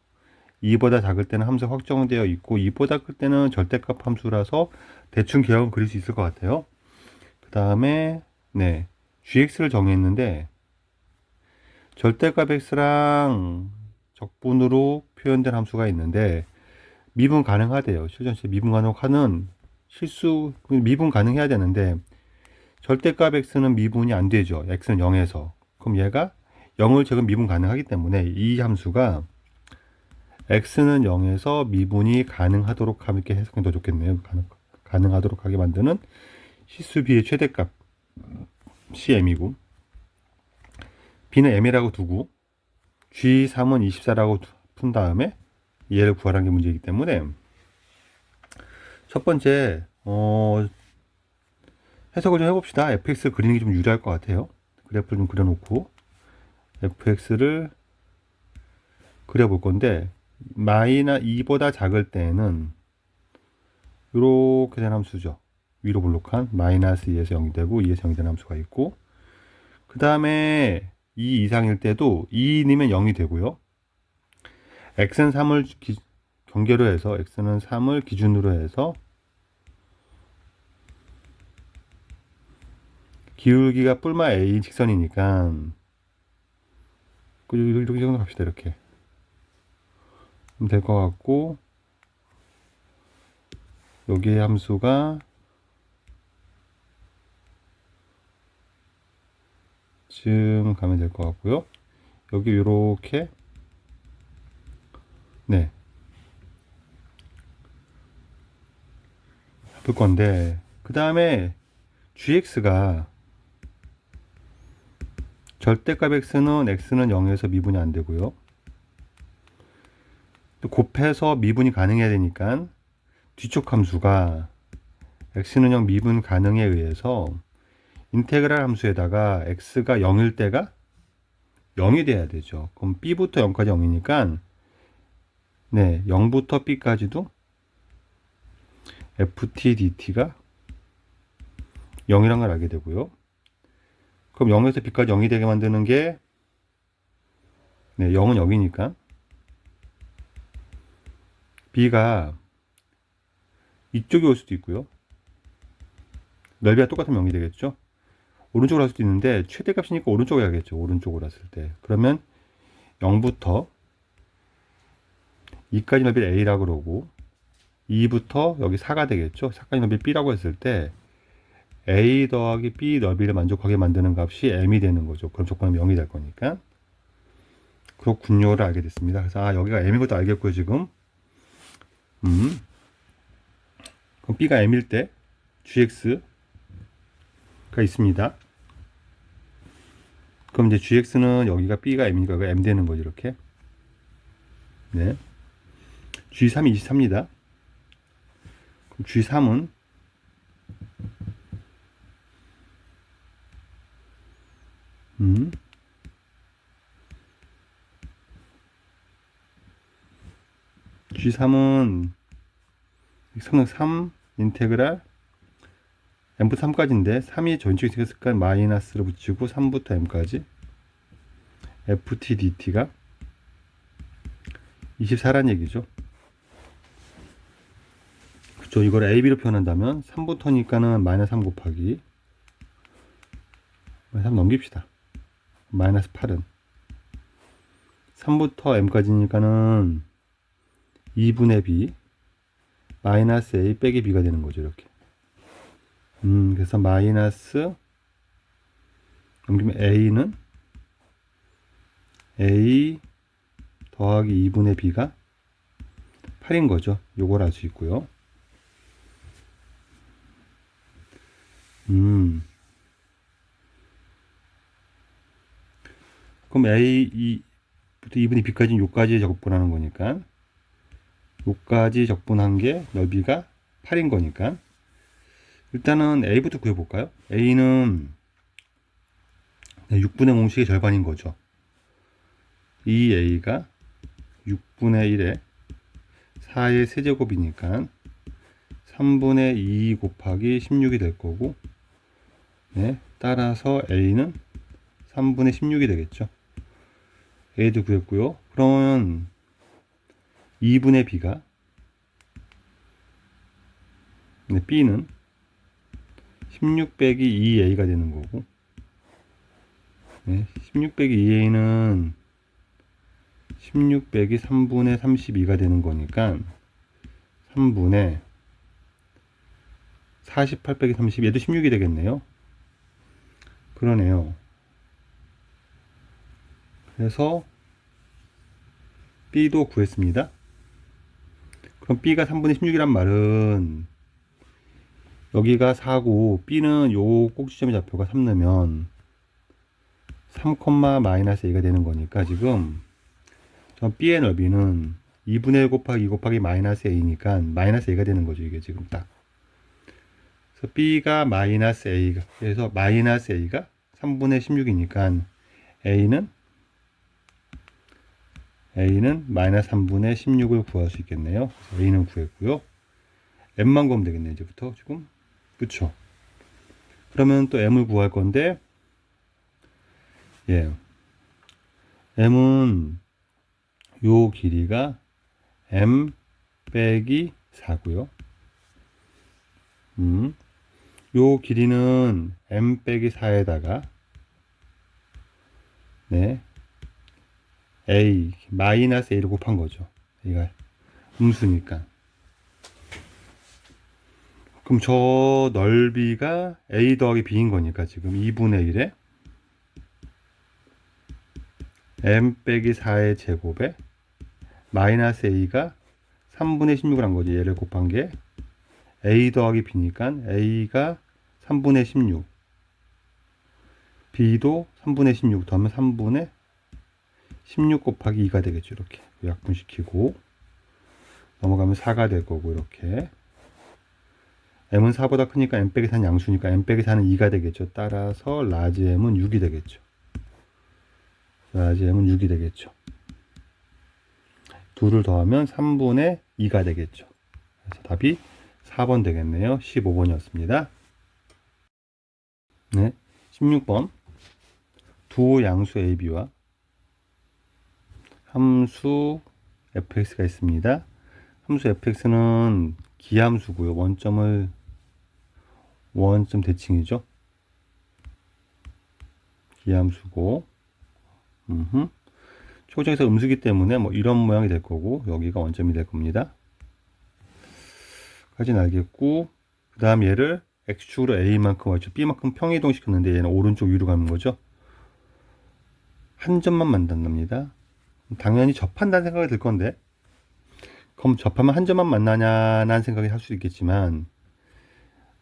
2보다 작을 때는 함수가 확정되어 있고, 2보다 클 때는 절대값 함수라서 대충 기억은 그릴 수 있을 것 같아요. 그 다음에 네, gx를 정했는데 절대값 x랑 적분으로 표현된 함수가 있는데 미분 가능하대요. 실전시에 미분 가능하는 미분 가능해야 되는데 절대값 x는 미분이 안 되죠. x는 0에서. 그럼 얘가 0을 제곱 미분 가능하기 때문에 이 함수가 x는 0에서 미분이 가능하도록 하게 해석이 더 좋겠네요. 가능하도록 하게 만드는 실수 b의 최대값 c m이고, b는 m이라고 두고 g3은 24라고 푼 다음에 얘를 구하라는 게 문제이기 때문에 첫 번째 해석을 좀 해봅시다. fx 그리는 게 좀 유리할 것 같아요. 그래프를 좀 그려놓고 fx를 그려볼 건데, 마이너 2보다 작을 때는 이렇게 된 함수죠. 위로 볼록한 마이너스 2에서 0이 되고 2에서 0이 되는 함수가 있고, 그 다음에 2 이상일 때도 2이면 0이 되고요. x는 3을 경계로 해서 x는 3을 기준으로 해서 기울기가 뿔마 a인 직선이니까 이렇게 생각합시다. 이렇게 될 것 같고, 여기의 함수가 쯤 가면 될 것 같고요. 여기 이렇게 네 볼 건데, 그 다음에 gx가 절대값 x는 0에서 미분이 안 되고요. 또 곱해서 미분이 가능해야 되니까 뒤쪽 함수가 x는 0 미분 가능에 의해서 인테그랄 함수에다가 x가 0일 때가 0이 돼야 되죠. 그럼 b부터 0까지 0이니까 네, 0부터 b까지도 ft dt가 0이란 걸 알게 되고요. 그럼 0에서 b까지 0이 되게 만드는 게 네, 0은 0이니까 b가 이쪽이 올 수도 있고요. 넓이가 똑같으면 0이 되겠죠. 오른쪽으로 할 수도 있는데 최대값이니까 오른쪽으로 해야겠죠. 오른쪽으로 했을 때. 그러면 0부터 2까지 넓이를 a라고 그러고 2부터 여기 4가 되겠죠. 4까지 넓이 b라고 했을 때 a 더하기 b 넓이를 만족하게 만드는 값이 m이 되는 거죠. 그럼 조건은 0이 될 거니까. 그렇군요를 알게 됐습니다. 그래서 여기가 m인 것도 알겠고요. 지금 그럼 b가 m일 때 gx가 있습니다. 그럼 이제 gx는 여기가 b가 m이니까 여기가 m 되는 거죠. 이렇게. 네. g3이 24입니다. 그럼 g3은 G3은 성능 3 인테그랄 m부터 3까지인데 3이 전축이 생겼으니까 마이너스를 붙이고 3부터 m까지 ft dt가 24란 얘기죠. 그쵸. 이걸 ab로 표현한다면 3부터니까는 마이너스 3 곱하기 3 넘깁시다. 마이너스 8은 3부터 m까지니까는 2분의 b 마이너스 a 빼기 b가 되는 거죠. 이렇게. 그래서 마이너스 넘기면 a는 a 더하기 2분의 b가 8인 거죠. 요걸 알 수 있고요. 그럼 a부터 2분의 b까지는 요까지 적분하는 거니까 요까지 적분한 게 넓이가 8인 거니까 일단은 a부터 구해볼까요? a는 6분의 공식의 절반인 거죠. 이 a가 6분의 1에 4의 세제곱이니까 3분의 2 곱하기 16이 될 거고, 네, 따라서 a는 3분의 16이 되겠죠. a도 구했고요. 그러면 2분의 b가 네, b는 16 빼기 2a가 되는 거고, 네, 16 빼기 2a는 16 빼기 3분의 32가 되는 거니까 3분의 48 빼기 30, 얘도 16이 되겠네요. 그러네요. 그래서 B도 구했습니다. 그럼 B가 3분의 16이란 말은 여기가 4고 B는 요 꼭지점의 좌표가 3 넣으면 3, 마이너스 A가 되는 거니까 지금 저 B의 넓이는 2분의 1 곱하기 2 곱하기 마이너스 A니까 마이너스 A가 되는 거죠. 이게 지금 딱. 그래서 B가 마이너스 A가, 그래서 마이너스 A가 3분의 16이니까 A는 마이너스 3분의 16을 구할 수 있겠네요. 그래서 A는 구했고요. M만 구하면 되겠네요. 이제부터 지금. 그쵸? 그러면 또 M을 구할 건데, 예. M은 요 길이가 M 빼기 4고요. 요 길이는 M 빼기 4에다가 네. A 마이너스 A를 곱한 거죠. A가 음수니까. 그럼 저 넓이가 A 더하기 B인 거니까 지금 2분의 1에 M 빼기 4의 제곱에 마이너스 A가 3분의 16을 한 거지. 얘를 곱한 게 A 더하기 B니까 A가 3분의 16 B도 3분의 16 더하면 3분의 16 곱하기 2가 되겠죠. 이렇게 약분시키고 넘어가면 4가 될 거고 이렇게 M은 4보다 크니까 M 빼기 4는 양수니까 M 빼기 4는 2가 되겠죠. 따라서 라지 M은 6이 되겠죠. 라지 M은 6이 되겠죠. 둘을 더하면 3분의 2가 되겠죠. 그래서 답이 4번 되겠네요. 15번이었습니다. 네, 16번 두 양수 AB와 함수 fx가 있습니다. 함수 fx는 기함수고요. 원점 대칭이죠. 기함수고 초고정에서 음수기 때문에 뭐 이런 모양이 될 거고 여기가 원점이 될 겁니다. 까지는 알겠고 그 다음 얘를 x축으로 a만큼 b만큼 평이동 시켰는데 얘는 오른쪽 위로 가는 거죠. 한 점만 만난답니다. 당연히 접한다는 생각이 들 건데 그럼 접하면 한 점만 만나냐는 생각이 할 수 있겠지만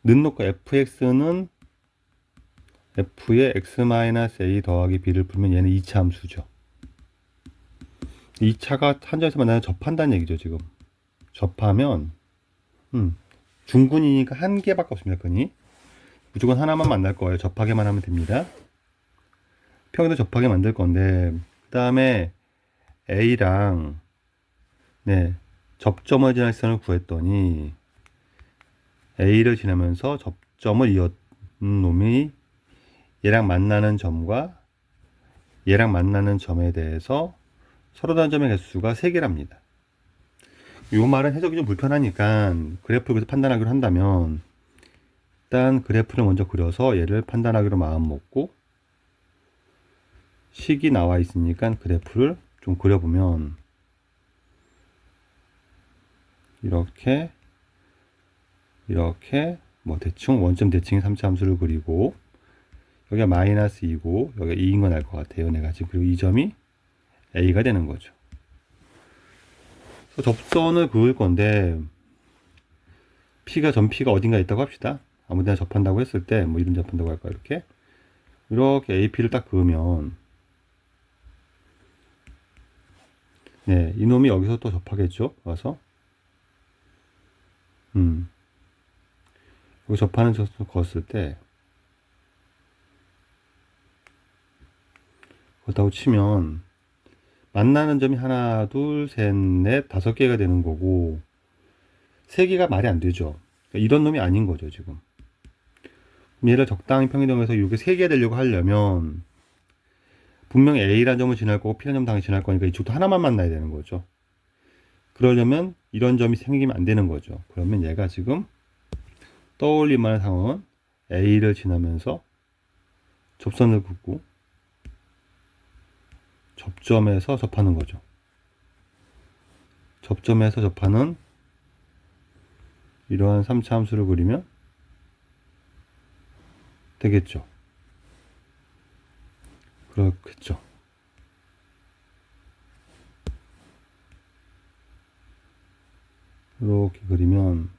능력과 fx는 f의 x-a 더하기 b를 풀면 얘는 2차 함수죠. 2차가 한 점에서 만나면 접한다는 얘기죠. 지금 접하면 중근이니까 한 개밖에 없습니다. 끈이 무조건 하나만 만날 거예요. 접하게만 하면 됩니다. 평행도 접하게 만들 건데 그 다음에 A랑 네 접점을 지날 선을 구했더니 A를 지나면서 접점을 이었는 놈이 얘랑 만나는 점과 얘랑 만나는 점에 대해서 서로 다른 점의 개수가 3개랍니다. 이 말은 해석이 좀 불편하니까 그래프를 판단하기로 한다면 일단 그래프를 먼저 그려서 얘를 판단하기로 마음 먹고 식이 나와 있으니까 그래프를 좀 그려보면 이렇게 뭐 대충 원점 대칭의 3차 함수를 그리고 여기가 마이너스 2고 여기가 2인 건 알 것 같아요. 내가 지금 그리고 이 점이 A가 되는 거죠. 그래서 접선을 그을 건데 점 P가 어딘가에 있다고 합시다. 아무데나 접한다고 했을 때 뭐 이런 접한다고 할까 이렇게 AP를 딱 그으면 네, 이놈이 여기서 또 접하겠죠. 와서 여기 접하는 점을 그었을 때 그렇다고 치면 만나는 점이 하나, 둘, 셋, 넷, 5개가 되는 거고 3개가 말이 안 되죠. 그러니까 이런 놈이 아닌 거죠, 지금. 얘를 적당히 평행동에서 이게 3개가 되려고 하려면 분명히 A라는 점을 지날 거고 P라는 점 당연히 지날 거니까 이쪽도 하나만 만나야 되는 거죠. 그러려면 이런 점이 생기면 안 되는 거죠. 그러면 얘가 지금 떠올릴 만한 상황은 A를 지나면서 접선을 긋고 접점에서 접하는 거죠. 접점에서 접하는 이러한 3차 함수를 그리면 되겠죠. 그렇겠죠. 이렇게 그리면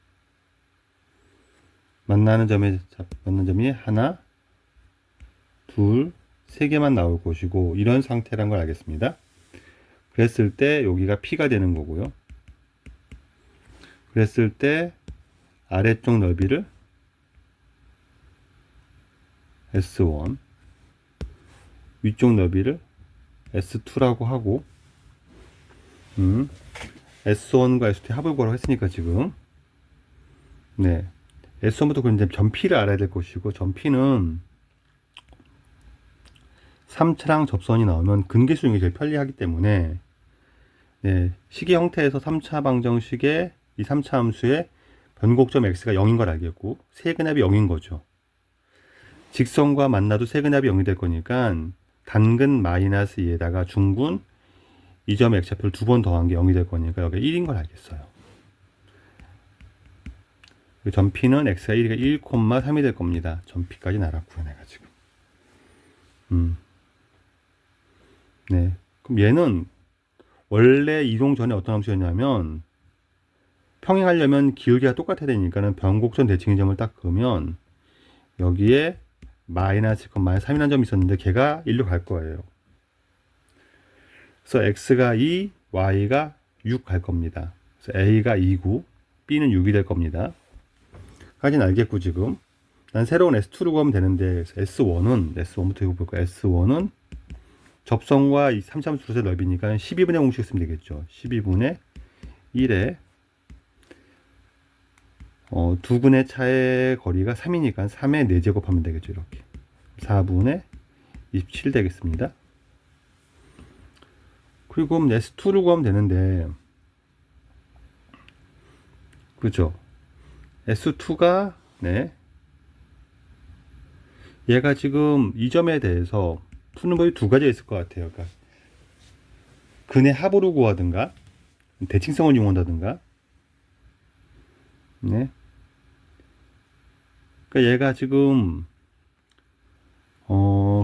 만나는 점이 하나, 둘, 세 개만 나올 것이고 이런 상태란 걸 알겠습니다. 그랬을 때 여기가 P가 되는 거고요. 그랬을 때 아래쪽 넓이를 S1, 위쪽 넓이를 S2라고 하고, S1과 S2 합을 구하라고 했으니까 지금, 네, S1부터 그런데 점 P를 알아야 될 것이고, 점 P는 3차랑 접선이 나오면 근계수용이 제일 편리하기 때문에, 네, 식의 형태에서 3차 방정식의 이 3차 함수의 변곡점 x가 0인 걸 알겠고, 세근압이 0인 거죠. 직선과 만나도 세근압이 0이 될 거니까 단근 마이너스 2에다가 중근 이 점의 x좌표를 두 번 더한 게 0이 될 거니까 여기가 1인 걸 알겠어요. 점 P는 x가 1이가 1,3이 될 겁니다. 점 P까지 알았고요, 내가 지금. 네. 그럼 얘는 원래 이동 전에 어떤 함수였냐면 평행하려면 기울기가 똑같아야 되니까는 변곡점 대칭의 점을 딱 그으면 여기에 마이너스 3이라는 점이 있었는데 걔가 1로 갈 거예요. 그래서 x가 2, y가 6 갈 겁니다. 그래서 a가 2고 b는 6이 될 겁니다. 까지는 알겠고 지금 난 새로운 S2로 구하면 되는데 S1부터 이거 볼까요? S1은 접선과 이 3차 함수의 넓이니까 12분의 공식 쓰면 되겠죠. 12분의 1에 두 근의 차의 거리가 3이니까 3의 4제곱 하면 되겠죠. 이렇게 4분의 27 되겠습니다. 그리고 S2를 구하면 되는데, 그렇죠? S2가 네, 얘가 지금 이 점에 대해서 푸는 법이 두 가지가 있을 것 같아요. 그러니까 근의 합으로 구하든가 대칭성을 이용한다든가. 네. 그러니까 얘가 지금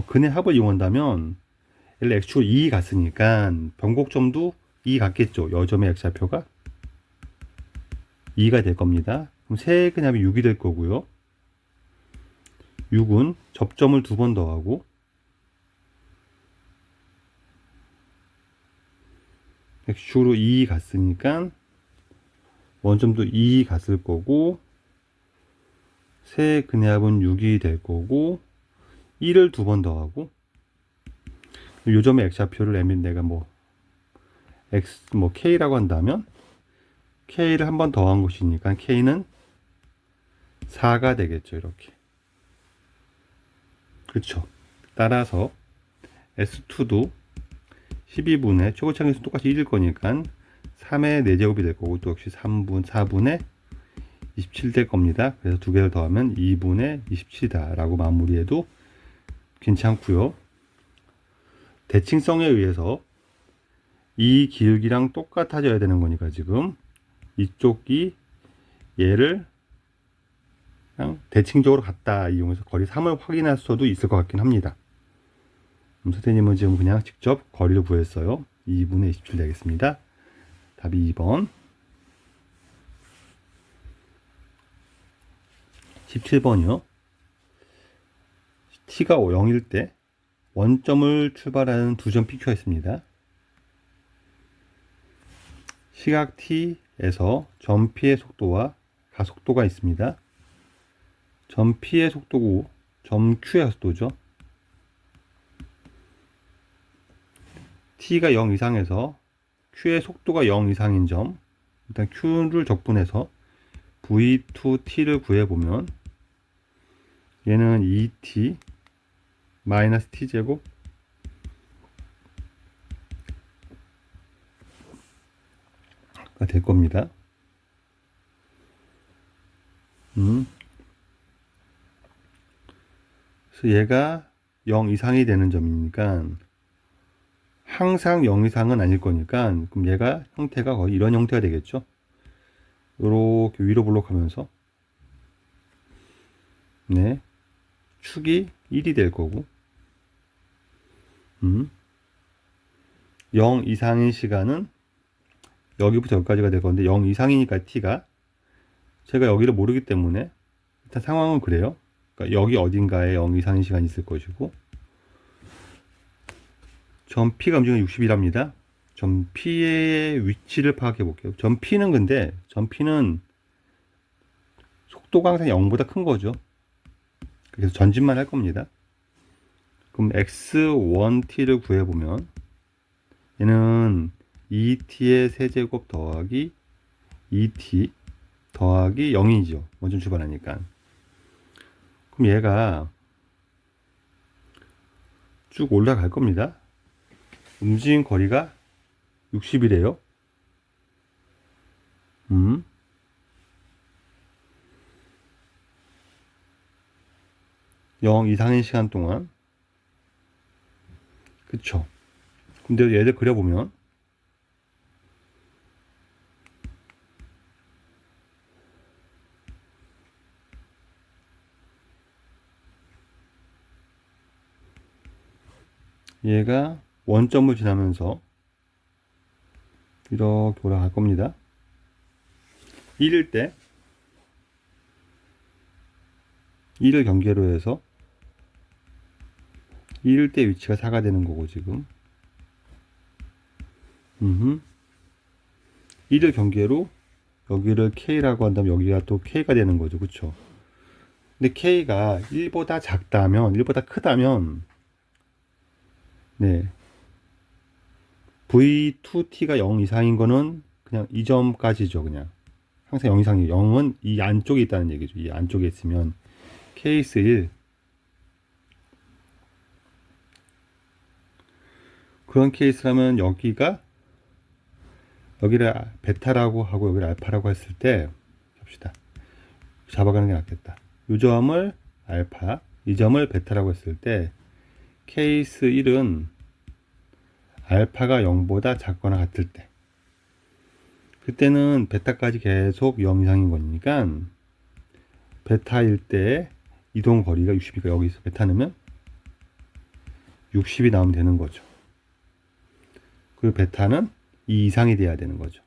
근의 합을 이용한다면 L x축으로 2 갔으니까 변곡점도 2 갔겠죠. 여점의 x좌표가 2가 될 겁니다. 그럼 세근합이 6이 될 거고요. 6은 접점을 두 번 더하고 x축으로 2 갔으니까 원점도 2 갔을 거고 세근합은 6이 될 거고 1을 두 번 더하고 요점의 x좌표를 내가 k라고 한다면 k를 한 번 더한 것이니까 k는 4가 되겠죠. 이렇게. 그렇죠. 따라서 S2도 12분의 최고차항에서 똑같이 1일 거니까 3의 4제곱이 될 거고 또 역시 4분의 27 될 겁니다. 그래서 두 개를 더하면 2분의 27이다 라고 마무리해도 괜찮고요. 대칭성에 의해서 이 기울기랑 똑같아져야 되는 거니까 지금 이쪽이 얘를 그냥 대칭적으로 갖다 이용해서 거리 3을 확인할 수도 있을 것 같긴 합니다. 선생님은 지금 그냥 직접 거리를 구했어요. 2분의 27 되겠습니다. 답이 2번. 17번이요. t가 0일 때 원점을 출발하는 두 점 PQ가 있습니다. 시각 t에서 점 P의 속도와 가속도가 있습니다. 점 P의 속도고 점 Q의 속도죠. t가 0 이상에서 q의 속도가 0 이상인 점, 일단 q를 적분해서 v2t를 구해보면 얘는 2t 마이너스 t제곱 가 될 겁니다. 그래서 얘가 0 이상이 되는 점이니까 항상 0 이상은 아닐 거니까 그럼 얘가 형태가 거의 이런 형태가 되겠죠. 이렇게 위로 블록하면서 네 축이 1이 될 거고 0 이상인 시간은 여기부터 여기까지가 될 건데 0 이상이니까 t가 제가 여기를 모르기 때문에 일단 상황은 그래요. 그러니까 여기 어딘가에 0 이상인 시간이 있을 것이고 점 P가 움직이는 60이랍니다. 점 P의 위치를 파악해 볼게요. 점 P는 근데 점 P는 속도가 항상 0보다 큰 거죠. 그래서 전진만 할 겁니다. 그럼 x1t를 구해보면 얘는 2t의 세제곱 더하기 2t 더하기 0이죠. 먼저 출발하니까. 그럼 얘가 쭉 올라갈 겁니다. 움직인 거리가 60이래요. 0 이상인 시간 동안. 그쵸. 근데 얘들 그려보면 얘가 원점을 지나면서 이렇게 올라갈 겁니다. 1일 때 1을 경계로 해서 1일 때 위치가 4가 되는 거고 지금 1을 경계로 여기를 K라고 한다면 여기가 또 K가 되는 거죠. 그쵸? 근데 K가 1보다 작다면 1보다 크다면 네 V2T가 0 이상인 거는 그냥 이 점까지죠. 그냥 항상 0 이상이에요. 0은 이 안쪽에 있다는 얘기죠. 이 안쪽에 있으면 케이스 1 그런 케이스라면 여기를 베타라고 하고 여기를 알파라고 했을 때 봅시다. 잡아가는 게 낫겠다. 이 점을 알파, 이 점을 베타라고 했을 때 케이스 1은 알파가 0보다 작거나 같을 때 그때는 베타까지 계속 0 이상인 거니까 베타일 때 이동 거리가 60이니까 여기서 베타 넣으면 60이 나오면 되는 거죠. 그리고 베타는 2 이상이 돼야 되는 거죠.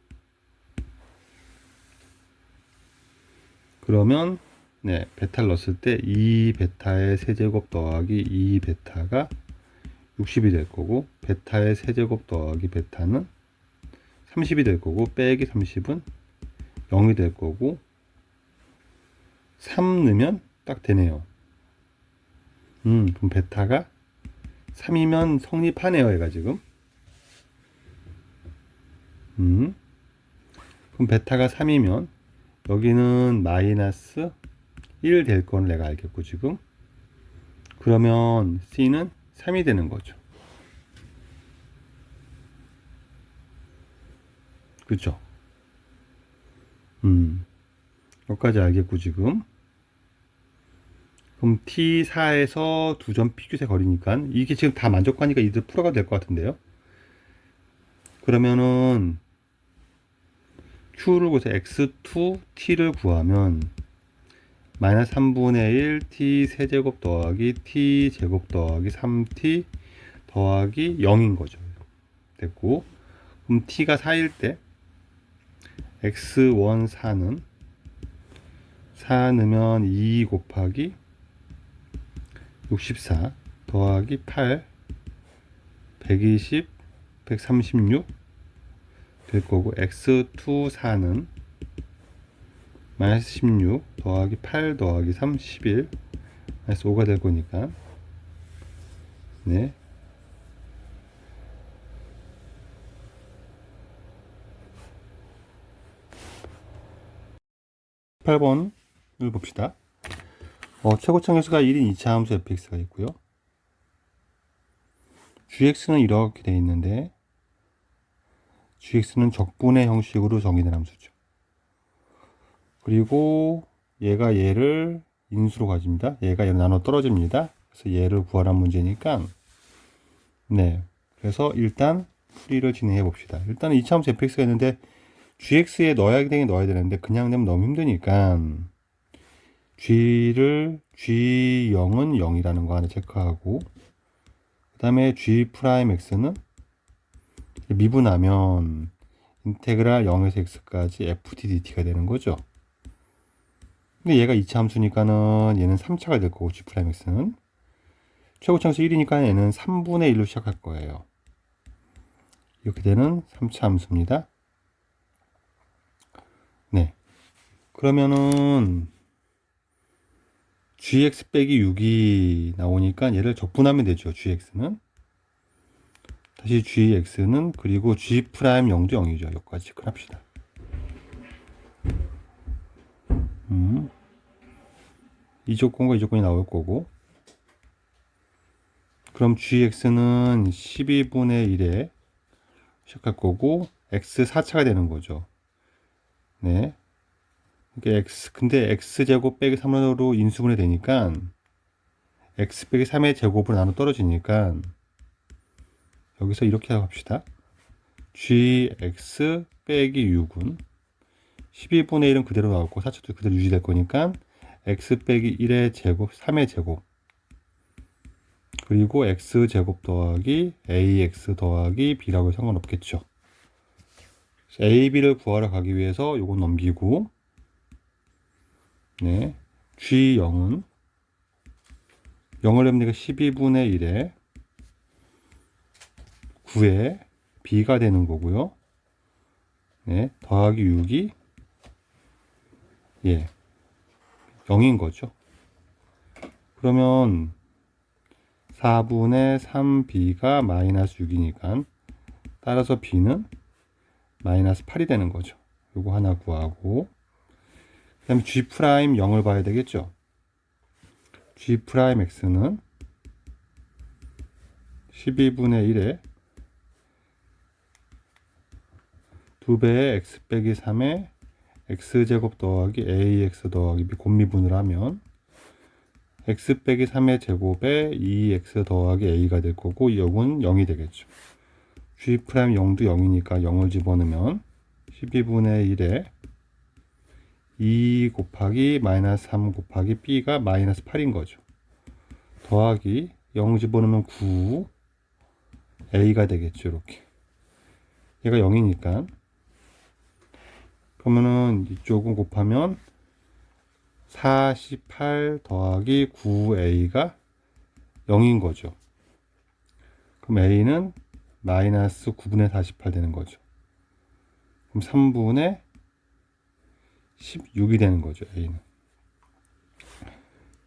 그러면 네, 베타를 넣었을 때 2베타의 세제곱 더하기 2베타가 60이 될 거고 베타의 세제곱 더하기 베타는 30이 될 거고 빼기 30은 0이 될 거고 3 넣으면 딱 되네요. 그럼 베타가 3이면 성립하네요. 얘가 지금 그럼 베타가 3이면 여기는 마이너스 1 될 건 내가 알겠고 지금 그러면 C는 3이 되는 거죠. 그쵸? 여기까지 알겠고 지금 그럼 T4에서 두 점 PQ세 거리니까 이게 지금 다 만족하니까 이들 풀어가 될 것 같은데요. 그러면은 Q를 구해서 X2T를 구하면 마이너스 3분의 1 T 세제곱 더하기 T 제곱 더하기 3T 더하기 0인 거죠. 됐고 그럼 T가 4일 때 X1 4는 4 넣으면 2 곱하기 64 더하기 8 120 136 될 거고 X2 4는 마이너스 16 더하기 8 더하기 3 11 마이너스 5가 될 거니까 네 8번을 봅시다. 최고차 함수가 1인 2차 함수 fx가 있고요. gx는 이렇게 되어 있는데 gx는 적분의 형식으로 정의된 함수죠. 그리고 얘가 얘를 인수로 가집니다. 얘가 얘를 나눠 떨어집니다. 그래서 얘를 구하란 문제니까 네 그래서 일단 풀이를 진행해 봅시다. 일단 2차 함수 fx가 있는데 gx에 넣어야 되는데 그냥 내면 너무 힘드니까 G를 G0은 0이라는 거 하나 체크하고 그 다음에 G'X는 미분하면 인테그랄 0에서 x까지 ft dt가 되는 거죠. 근데 얘가 2차 함수니까는 얘는 3차가 될 거고 g'x는 최고차함수 1이니까 얘는 3분의 1로 시작할 거예요. 이렇게 되는 3차 함수입니다. 네. 그러면은 gx 빼기 6이 나오니까 얘를 적분하면 되죠. gx는 다시 gx는 그리고 g 프라임 0도 0이죠. 여기까지 체크합시다. 이 조건과 이 조건이 나올 거고, 그럼 gx는 12분의 1에 시작할 거고 x 4차가 되는 거죠. 네. 그러니까 근데 x제곱 빼기 3으로 인수분해 되니까 x 빼기 3의 제곱으로 나눠 떨어지니까 여기서 이렇게 합시다. gx 빼기 6은 12분의 1은 그대로 나오고 4차도 그대로 유지될 거니까 x 빼기 1의 제곱 3의 제곱 그리고 x제곱 더하기 ax 더하기 b라고 해서 상관없겠죠. a, b를 구하러 가기 위해서 요건 넘기고, 네, g0은 0을 내면 12분의 1에 9에 b가 되는 거고요. 네, 더하기 6이 0인 거죠. 그러면 4분의 3b가 마이너스 6이니까 따라서 b는 마이너스 8이 되는 거죠. 요거 하나 구하고, 그 다음에 g 프라임 0을 봐야 되겠죠. g 프라임 x는 12분의 1에 2배의 x 빼기 3에 x제곱 더하기 ax 더하기 b 곱미분을 하면 x 빼기 3의 제곱에 2x 더하기 a가 될 거고, 이건 0이 되겠죠. g 프라임 0도 0이니까 0을 집어넣으면 12분의 1에 2 곱하기 마이너스 3 곱하기 b가 마이너스 8인 거죠. 더하기 0 집어넣으면 9 a가 되겠죠. 이렇게 얘가 0이니까 그러면은 이쪽은 곱하면 48 더하기 9a가 0인 거죠. 그럼 a는 마이너스 9분의 48 되는 거죠. 그럼 3분의 16이 되는 거죠. a는.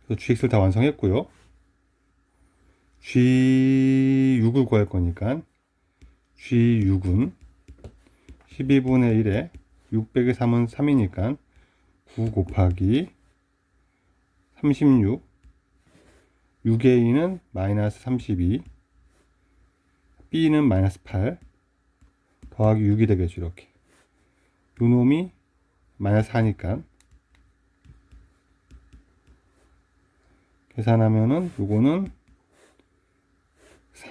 그래서 gx를 다 완성했고요. g6을 구할 거니까 g6은 12분의 1에 6 빼기 3은 3이니까 9 곱하기 36 6a는 마이너스 32 b는 마이너스 8 더하기 6이 되겠죠. 이렇게 요 놈이 마이너스 4니까 계산하면은 요거는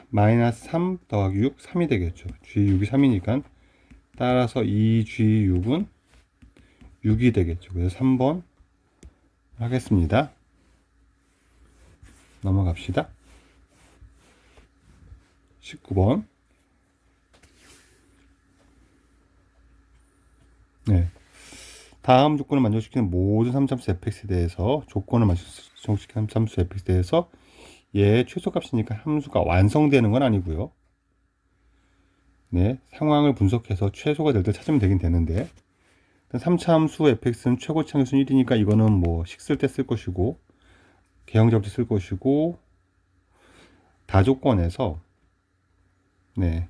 마이너스 3 더하기 6 3이 되겠죠. g6이 3이니까 따라서 2g6은 6이 되겠죠. 그래서 3번 하겠습니다. 넘어갑시다. 19번. 네. 다음 조건을 만족시키는 모든 3참수 fx에 대해서 조건을 만족시키는 3참수 fx에 대해서 얘 최소값이니까 함수가 완성되는 건 아니고요. 네, 상황을 분석해서 최소가 될 때 찾으면 되긴 되는데 3차 함수 fx는 최고치 함수는 1이니까 이거는 뭐 식 쓸 때 쓸 것이고 개형적으로 쓸 것이고 다조건에서 네,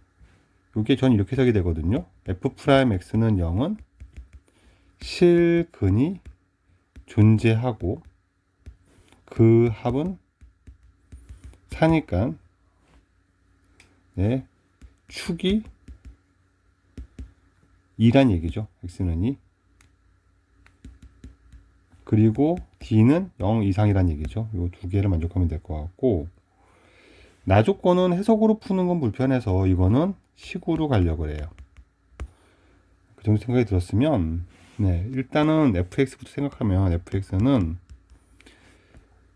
요게 전 이렇게 해석이 되거든요. f'x는 0은 실근이 존재하고 그 합은 4니까 네, 축이 2란 얘기죠. x는 2 그리고 d는 0 이상이란 얘기죠. 이 두 개를 만족하면 될 것 같고 나조건은 해석으로 푸는 건 불편해서 이거는 식으로 가려고 해요. 그 정도 생각이 들었으면 네, 일단은 fx부터 생각하면 fx는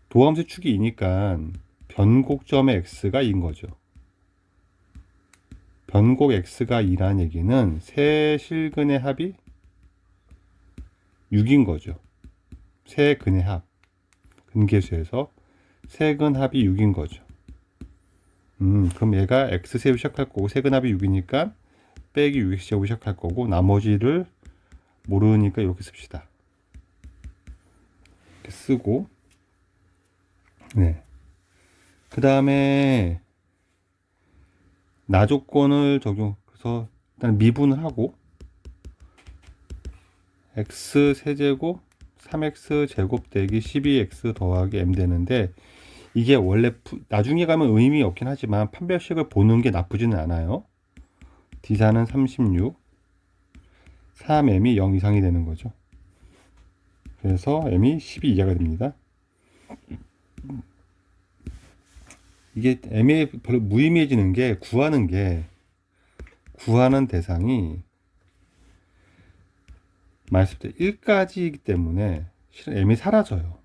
도함수 축이 2니까 변곡점의 x가 2인 거죠. 변곡 x가 2라는 얘기는 세 실근의 합이 6인 거죠. 세 근의 합. 근계수에서 세 근 합이 6인 거죠. 그럼 얘가 x세로 시작할 거고 세 근 합이 6이니까 빼기 6x제곱 시작할 거고 나머지를 모르니까 이렇게 씁시다. 이렇게 쓰고 네. 그 다음에 나 조건을 적용해서 일단 미분을 하고 x 세제곱 3x 제곱 대기 12x 더하기 m 되는데 이게 원래 나중에 가면 의미 없긴 하지만 판별식을 보는 게 나쁘지는 않아요. D사는 36 3m이 0 이상이 되는 거죠. 그래서 m이 12 이하가 됩니다. 이게 m이 별로 무의미해지는 게 구하는 대상이 말씀드린 1까지이기 때문에 실은 m이 사라져요.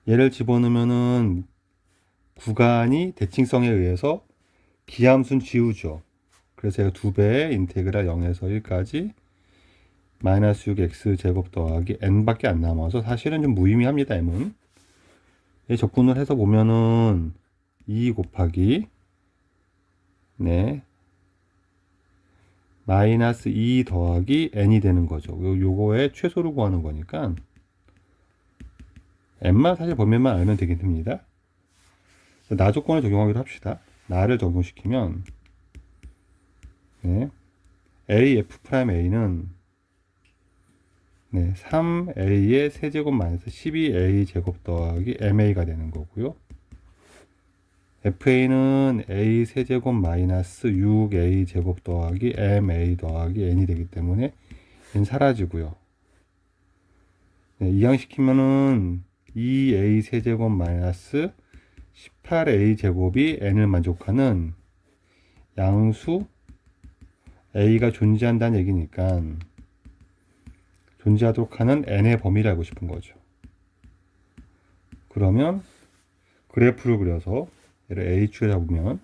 얘를 집어넣으면은 구간이 대칭성에 의해서 기함수는 지우죠. 그래서 제가 2배의 인테그랄 0에서 1까지 마이너스 6x 제곱 더하기 n밖에 안 남아서 사실은 좀 무의미합니다. m은 접근을 해서 보면은 2 곱하기 네 마이너스 2 더하기 n이 되는 거죠. 요거의 최소를 구하는 거니까 n만 사실 범위만 알면 되긴 됩니다. 나 조건을 적용하기로 합시다. 나를 적용시키면 네, AF'A는 네, 3A의 세제곱 마이너스 12A 제곱 더하기 MA가 되는 거고요. FA는 A 세제곱 마이너스 6A 제곱 더하기 MA 더하기 N이 되기 때문에 N 사라지고요. 네, 이항시키면은 2A 세제곱 마이너스 18A 제곱이 N을 만족하는 양수 A가 존재한다는 얘기니까 존재하도록 하는 N의 범위를 알고 싶은 거죠. 그러면 그래프를 그려서 얘를 H를 잡으면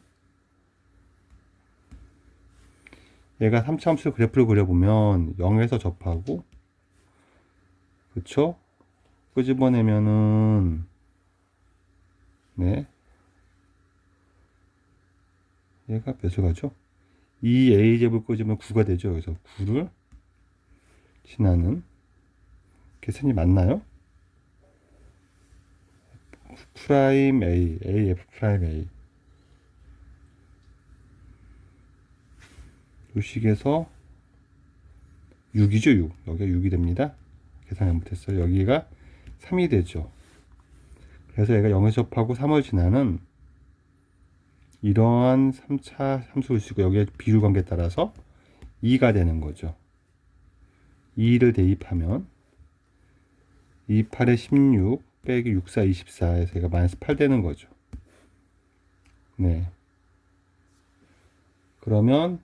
얘가 3차함수 그래프를 그려보면 0에서 접하고 그쵸? 끄집어내면은 네 얘가 몇을 가죠? 2a제곱 끄집으면 9가 되죠. 그래서 9를 지나는 계산이 맞나요? 프라임 A, AF 프라임 A 요 식에서 6이죠. 6 여기가 6이 됩니다. 계산 잘못했어요. 여기가 3이 되죠. 그래서 얘가 0에서 접하고 3을 지나는 이러한 3차 함수를 쓰고 여기에 비율 관계에 따라서 2가 되는 거죠. 2를 대입하면 28에 16 빼기 64, 24에서 얘가 마이너스 8 되는 거죠. 네. 그러면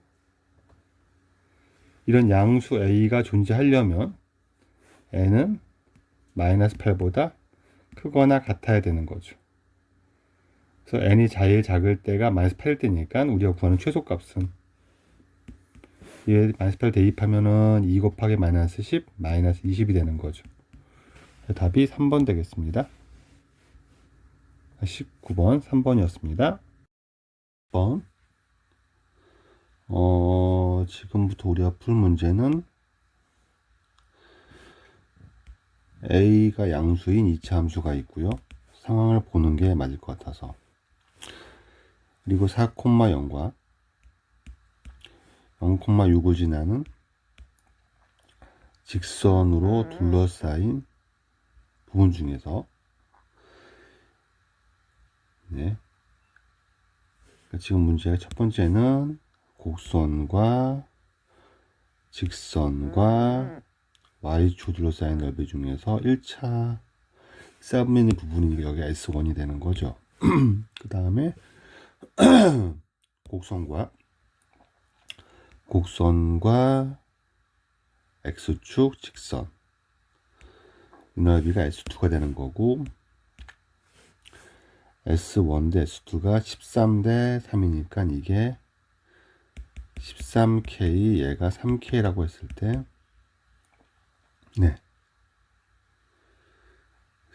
이런 양수 A가 존재하려면 N은 마이너스 8보다 크거나 같아야 되는 거죠. 그래서 N이 제일 작을 때가 마이너스 8일 때니까 우리가 구하는 최소값은 얘 마이너스 8 대입하면은 2 곱하기 마이너스 10 마이너스 20이 되는 거죠. 답이 3번 되겠습니다. 19번 3번이었습니다. 1번 지금부터 우리가 풀 문제는 A가 양수인 2차 함수가 있고요. 상황을 보는 게 맞을 것 같아서 그리고 4,0과 0,6을 지나는 직선으로 둘러싸인 부분 중에서 네. 지금 문제의 첫 번째는 곡선과 직선과 Y축 둘러싸인 넓이 중에서 1차 싸움면의 부분이 여기 S1이 되는 거죠. 그 다음에 곡선과 X축 직선 이 넓이가 S2가 되는 거고 S1 대 S2가 13 대 3이니까 이게 13K 얘가 3K라고 했을 때 네.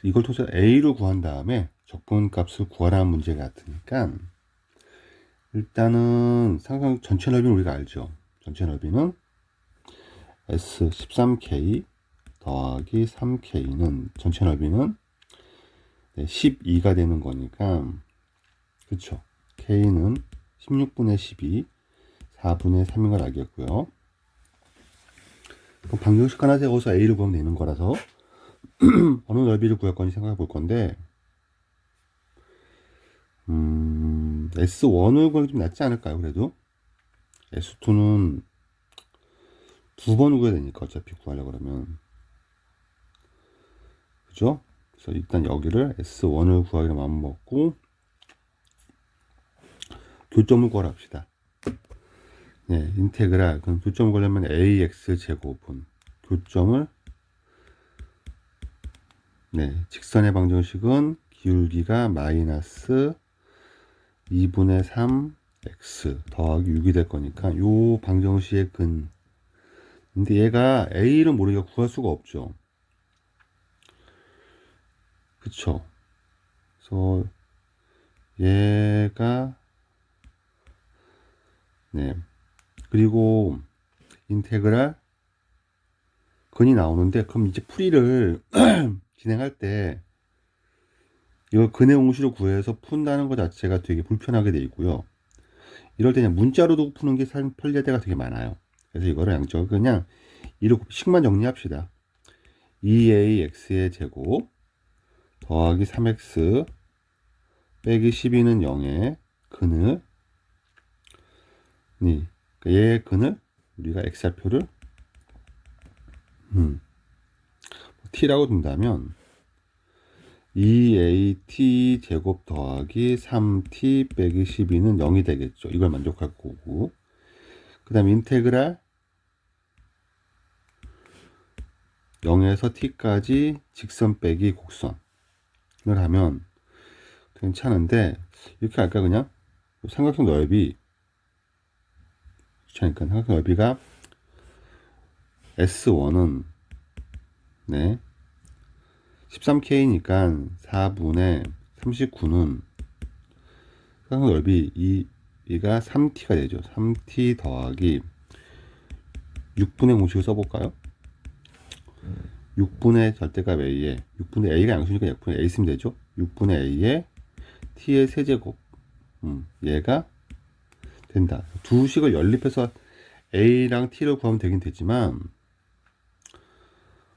이걸 통해서 A를 구한 다음에 적분값을 구하라는 문제가 같으니까 일단은 상상 전체 넓이는 우리가 알죠. 전체 넓이는 S 13K 더하기 3K는 전체 넓이는 12가 되는 거니까 그쵸. K는 16분의 12 4분의 3인 걸 알겠고요. 그럼 방정식 하나 세워서 A를 구하면 되는 거라서 어느 넓이를 구할 건지 생각해 볼 건데 S1을 구하는 게 좀 낫지 않을까요? 그래도 S2는 두 번 구해야 되니까 어차피 구하려고 그러면 그죠? 그래서 일단 여기를 S1을 구하기로 마음먹고 교점을 구하라 합시다. 네, 인테그랄 그럼 교점을 구하려면 AX 제곱은 교점을 네, 직선의 방정식은 기울기가 마이너스 2분의 3 x 더하기 6이 될 거니까 요 방정식의 근 근데 얘가 A를 모르니까 구할 수가 없죠. 그쵸? 그래서 얘가 네 그리고 인테그랄 근이 나오는데 그럼 이제 풀이를 진행할 때 이걸 근의 공식을 구해서 푼다는 것 자체가 되게 불편하게 돼 있고요. 이럴 때 그냥 문자로도 푸는 게 편리할 때가 되게 많아요. 그래서 이거를 양쪽을 그냥 이렇게 식만 정리합시다. 2ax의 제곱 더하기 3x 빼기 12는 0의 근을 얘의 근을 우리가 x좌표를 t라고 둔다면 2at 제곱 더하기 3t 빼기 12는 0이 되겠죠. 이걸 만족할 거고 그 다음에 인테그랄 0에서 t까지 직선 빼기 곡선을 하면 괜찮은데 이렇게 할까 그냥 삼각형 넓이 그러니까 삼각형 넓이가 S1은 네 13K니까 4분의 39는 삼각형 넓이 이가 3T가 되죠. 3T 더하기 6분의 공식을 써볼까요? 6분의 절대값 A에 6분의 A가 양수니까 6분의 A 쓰면 되죠. 6분의 A에 T의 세제곱 얘가 된다. 두 식을 연립해서 A랑 T를 구하면 되긴 되지만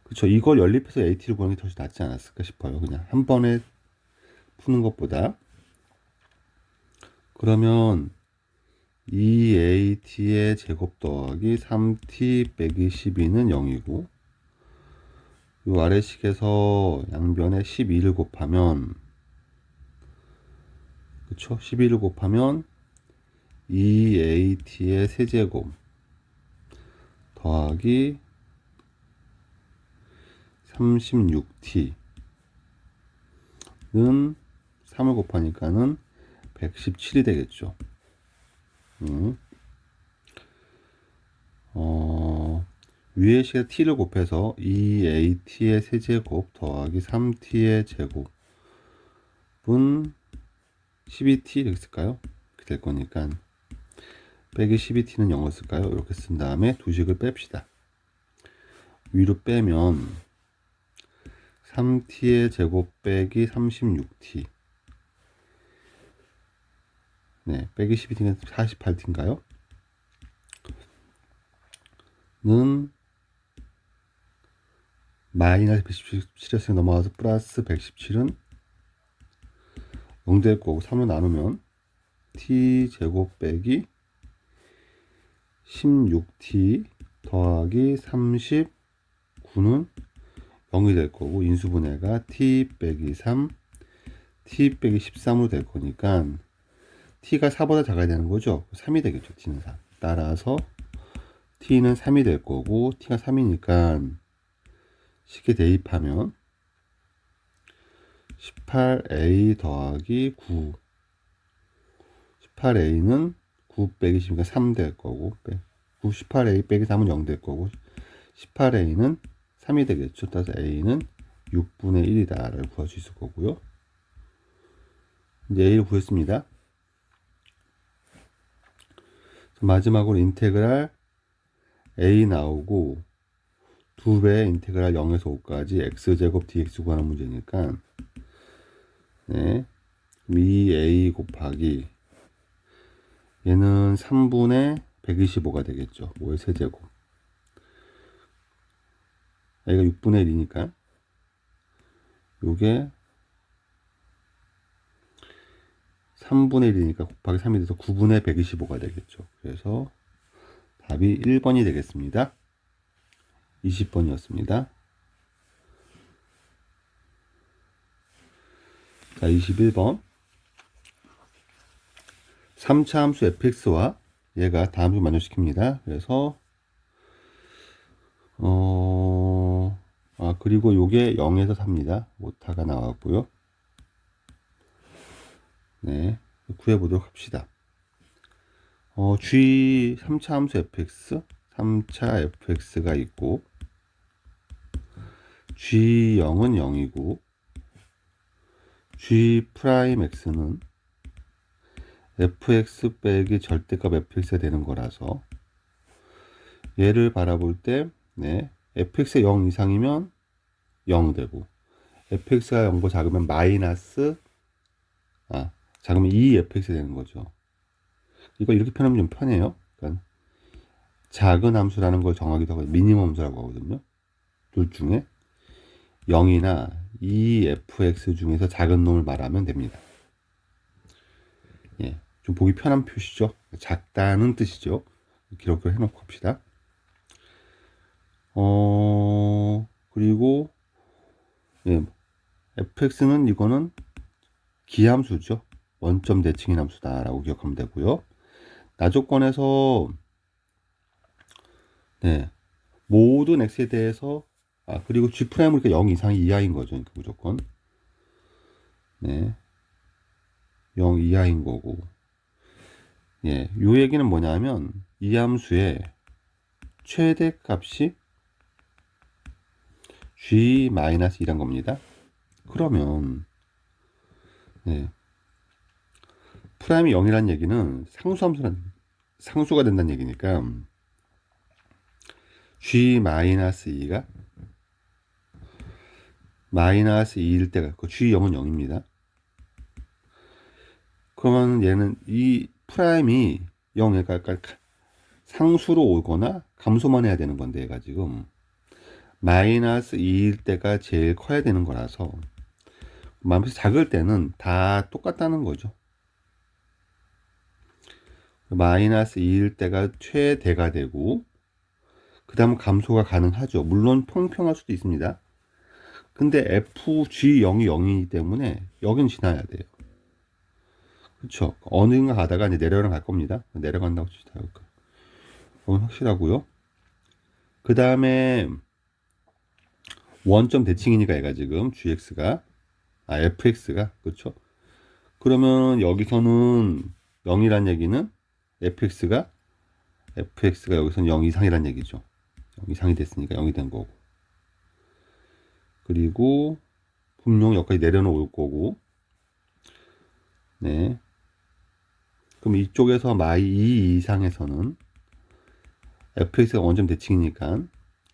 그쵸 이걸 연립해서 AT를 구하는 게 더 낫지 않았을까 싶어요. 그냥 한 번에 푸는 것보다 그러면 2AT의 제곱 더하기 3T 빼기 12는 0이고 이 아래식에서 양변에 12를 곱하면 그쵸 12를 곱하면 2AT의 세제곱 더하기 36T는 3을 곱하니까는 117이 되겠죠. 위에 식에 t를 곱해서 2at의 세제곱 더하기 3t의 제곱은 12t 이렇게 쓸까요? 이렇게 될 거니까 빼기 12t는 0을 쓸까요? 이렇게 쓴 다음에 두 식을 뺍시다. 위로 빼면 3t의 제곱 빼기 36t 네, 빼기 12t는 48t인가요? 는 마이너스 117에서 넘어가서 플러스 117은 0 될 거고 3로 나누면 t제곱 빼기 16t 더하기 39는 0이 될 거고 인수분해가 t 빼기 3 t 빼기 13으로 될 거니까 t가 4보다 작아야 되는 거죠. 3이 되겠죠. t는 3. 따라서 t는 3이 될 거고 t가 3이니까 식에 대입하면 18a 더하기 9 18a는 9 빼기 10이니까 3 될 거고 9, 18a 빼기 3은 0 될 거고 18a는 3이 되겠죠. 따라서 a는 6분의 1이다를 구할 수 있을 거고요. 이제 a를 구했습니다. 마지막으로 인테그랄 a 나오고 2배 인테그랄 0에서 5까지 x제곱 dx 구하는 문제니까 네, 2a 곱하기 얘는 3분의 125가 되겠죠. 5의 세제곱 a가 6분의 1이니까 요게 3분의 1이니까 곱하기 3이 돼서 9분의 125가 되겠죠. 그래서 답이 1번이 되겠습니다. 20번이었습니다. 자, 21번. 3차 함수 fx와 얘가 다음수 만족시킵니다. 그래서 그리고 요게 0에서 4입니다. 오타가 나왔고요. 네, 구해보도록 합시다. G 3차 함수 fx, 3차 fx가 있고 G0은 0이고 G 프라임 x는 fx 빼기 절대값 fx가 되는 거라서 얘를 바라볼 때 네, fx가 0 이상이면 0 되고 fx가 0보다 작으면 작으면 2fx 되는 거죠. 이거 이렇게 표현하면 좀 편해요. 그러니까 작은 함수라는 걸 정하기도 하고 미니멈 함수라고 하거든요. 둘 중에 0이나 2fx 중에서 작은 놈을 말하면 됩니다. 예, 좀 보기 편한 표시죠. 작다는 뜻이죠. 기록을 해놓고 합시다. 그리고 예, fx는 이거는 기함수죠. 원점 대칭인 함수다라고 기억하면 되고요. 나조건에서 네, 모든 x에 대해서 그리고 g 프라임은 그러니까 0 이상이 이하인 거죠. 그러니까 무조건 네, 0 이하인 거고 예, 요 얘기는 뭐냐면 이 함수의 최대값이 g-2란 겁니다. 그러면 네, 프라임이 0이란 얘기는 상수가 된다는 얘기니까 g-2가 -2일 때가 그 g0은 0입니다. 그러면 얘는 이 프라임이 0, 그러니까 상수로 오거나 감소만 해야 되는 건데 얘가 지금 -2일 때가 제일 커야 되는 거라서 마음에서 작을 때는 다 똑같다는 거죠. -2일 때가 최대가 되고 그 다음 감소가 가능하죠. 물론 평평할 수도 있습니다. 근데 FG0이 0이기 때문에 여긴 지나야 돼요. 그렇죠. 어느인가 가다가 이제 내려갈 겁니다. 내려간다고 치다 볼까. 그건 확실하고요. 그 다음에 원점 대칭이니까 얘가 지금 fx가 그렇죠. 그러면 여기서는 0이란 얘기는 fx가 여기서는 0 이상이란 얘기죠. 0 이상이 됐으니까 0이 된 거고. 그리고 분명 여기까지 내려놓을 거고. 네. 그럼 이쪽에서 -2 이상에서는 fx가 원점 대칭이니까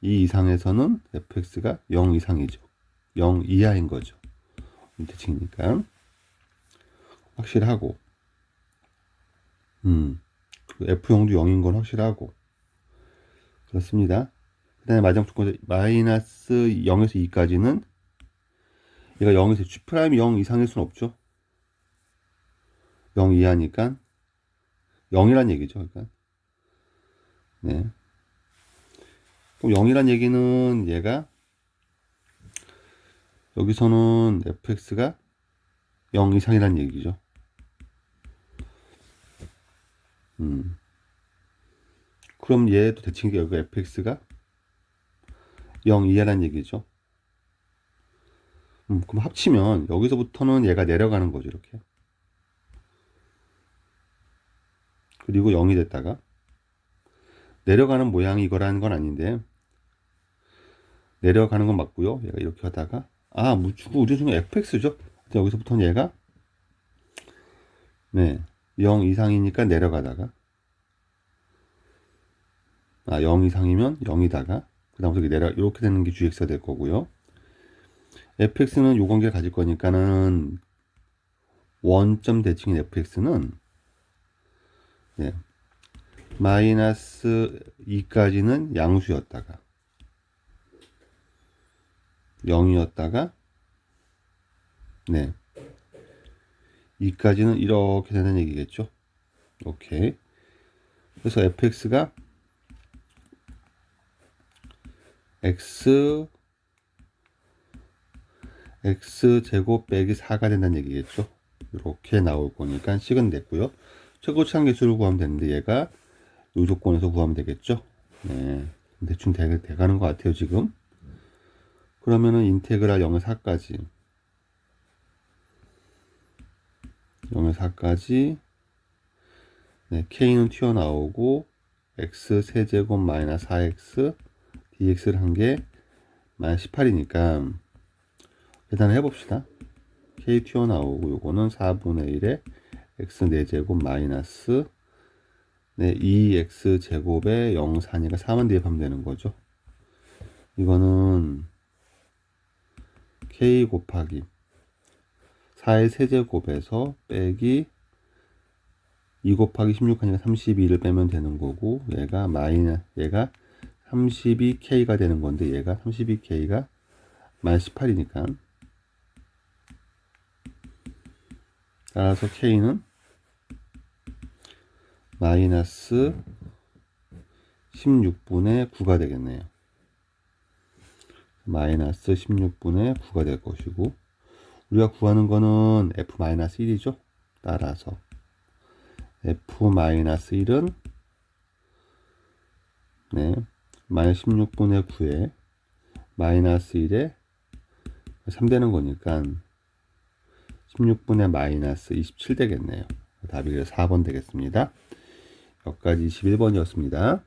2 이상에서는 fx가 0 이상이죠. 0 이하인 거죠. 대칭이니까 확실하고 f형도 0인 건 확실하고 그렇습니다. 그 다음에 마지막 조건 -0에서 2까지는 얘가 0에서 G'이 0 이상일 수는 없죠. 0 이하니까 0이란 얘기죠. 그러니까 네. 그럼 0이란 얘기는 얘가 여기서는 fx가 0 이상이란 얘기죠. 그럼 얘도 대칭이 여기 fx가 0 이하란 얘기죠. 그럼 합치면 여기서부터는 얘가 내려가는 거죠. 이렇게. 그리고 0이 됐다가 내려가는 모양이 이거라는 건 아닌데 내려가는 건 맞고요. 얘가 이렇게 하다가 묻히고 우리 중에 fx죠. 여기서부터는 얘가 0 이상이니까 내려가다가 0 이상이면 0이다가 그 다음부터 이렇게 되는 게 gx가 될 거고요. fx는 요 관계를 가질 거니까는 원점 대칭인 fx는 마이너스 2까지는 양수였다가 0이었다가 2까지는 이렇게 되는 얘기겠죠. 오케이. 그래서 fx가 x 제곱 빼기 4가 된다는 얘기겠죠. 이렇게 나올 거니까 식은 됐고요. 최고치상 개수를 구하면 되는데 얘가 이 조건에서 구하면 되겠죠. 대충 돼가는 것 같아요 지금. 그러면은 인테그랄 0에서 4까지 0에서 4까지 k는 튀어나오고 x 세제곱 마이너스 4x dx를 한 게 마이너스 18이니까 계산을 해봅시다. k 튀어나오고 요거는 4분의 1에 x 4제곱 마이너스 2x 제곱에 0 4니까 4만 대입하면 되는 거죠. 이거는 k 곱하기 4의 세제곱에서 빼기 2 곱하기 16하니까 32를 빼면 되는 거고 얘가 32k가 되는 건데 얘가 32k가 마이너스 18이니까 따라서 k는 마이너스 16분의 9가 되겠네요. 마이너스 16분의 9가 될 것이고 우리가 구하는 거는 f-1이죠. 따라서 f-1은 마이너스 16분의 9에 마이너스 1에 3 되는 거니까 16분의 마이너스 27 되겠네요. 답이 그래서 4번 되겠습니다. 여기까지 21번이었습니다.